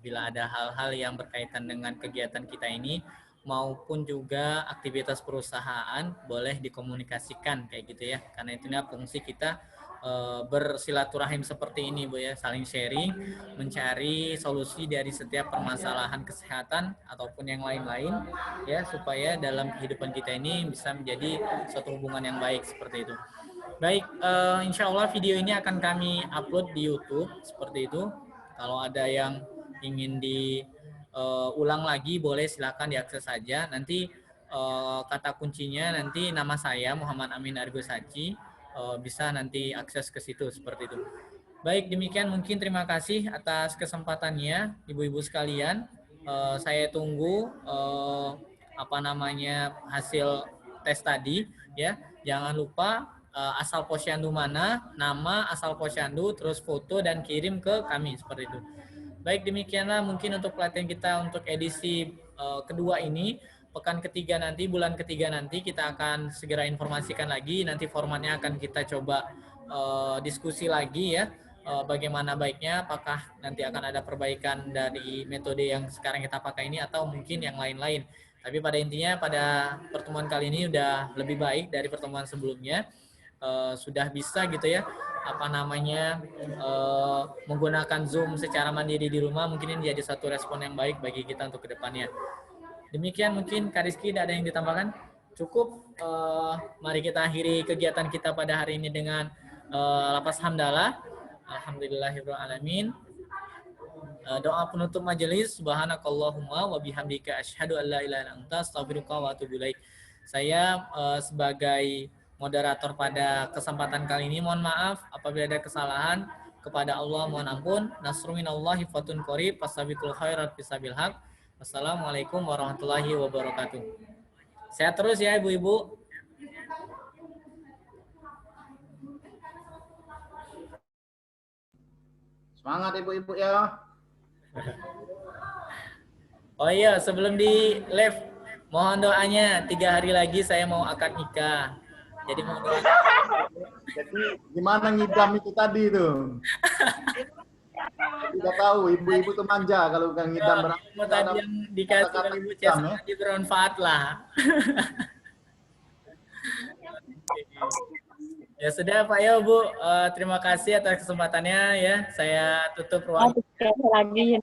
Bila ada hal-hal yang berkaitan dengan kegiatan kita ini maupun juga aktivitas perusahaan boleh dikomunikasikan kayak gitu ya. Karena itunya fungsi kita bersilaturahim seperti ini Bu ya, saling sharing, mencari solusi dari setiap permasalahan kesehatan ataupun yang lain-lain ya, supaya dalam kehidupan kita ini bisa menjadi suatu hubungan yang baik seperti itu. Baik, insya Allah video ini akan kami upload di YouTube seperti itu. Kalau ada yang ingin diulang lagi boleh silakan diakses saja. Nanti kata kuncinya nanti nama saya Muhammad Amin Argosaci, bisa nanti akses ke situ seperti itu. Baik, demikian mungkin terima kasih atas kesempatannya ibu-ibu sekalian. Saya tunggu hasil tes tadi ya. Jangan lupa asal Posyandu mana, nama, asal Posyandu, terus foto dan kirim ke kami seperti itu. Baik, demikianlah mungkin untuk pelatihan kita untuk edisi kedua ini. Pekan ketiga nanti, bulan ketiga nanti kita akan segera informasikan lagi. Nanti formatnya akan kita coba diskusi lagi ya. Bagaimana baiknya, apakah nanti akan ada perbaikan dari metode yang sekarang kita pakai ini atau mungkin yang lain-lain. Tapi pada intinya pada pertemuan kali ini udah lebih baik dari pertemuan sebelumnya. Sudah bisa gitu ya, menggunakan Zoom secara mandiri di rumah. Mungkin ini jadi satu respon yang baik bagi kita untuk kedepannya. Demikian mungkin Kak Rizky, tidak ada yang ditambahkan? Cukup, mari kita akhiri kegiatan kita pada hari ini dengan lapas hamdalah. Alhamdulillahirabbil alamin. Doa penutup majelis, subhanakallahumma wa bihamdika asyhadu an la ilaha illa anta astaghfiruka wa atubu ilaik. Saya sebagai moderator pada kesempatan kali ini mohon maaf apabila ada kesalahan. Kepada Allah mohon ampun. Nasrun minallahi fatun qarib, fasabiqul khairat fisabil haq. Wassalamualaikum warahmatullahi wabarakatuh. Sehat terus ya ibu-ibu. Semangat ibu-ibu ya. Oh iya, sebelum di live, mohon doanya 3 hari lagi saya mau akad nikah. Jadi mohon doa. Jadi gimana ngidam itu tadi tuh? Tidak tahu, ibu-ibu tuh manja kalau bukan ngidam berarti. Ilmu tadi yang dikasih oleh Ibu Cia sangat bermanfaat lah. Ya sudah Pak Yo Bu, terima kasih atas kesempatannya ya. Saya tutup ruang. Lagi.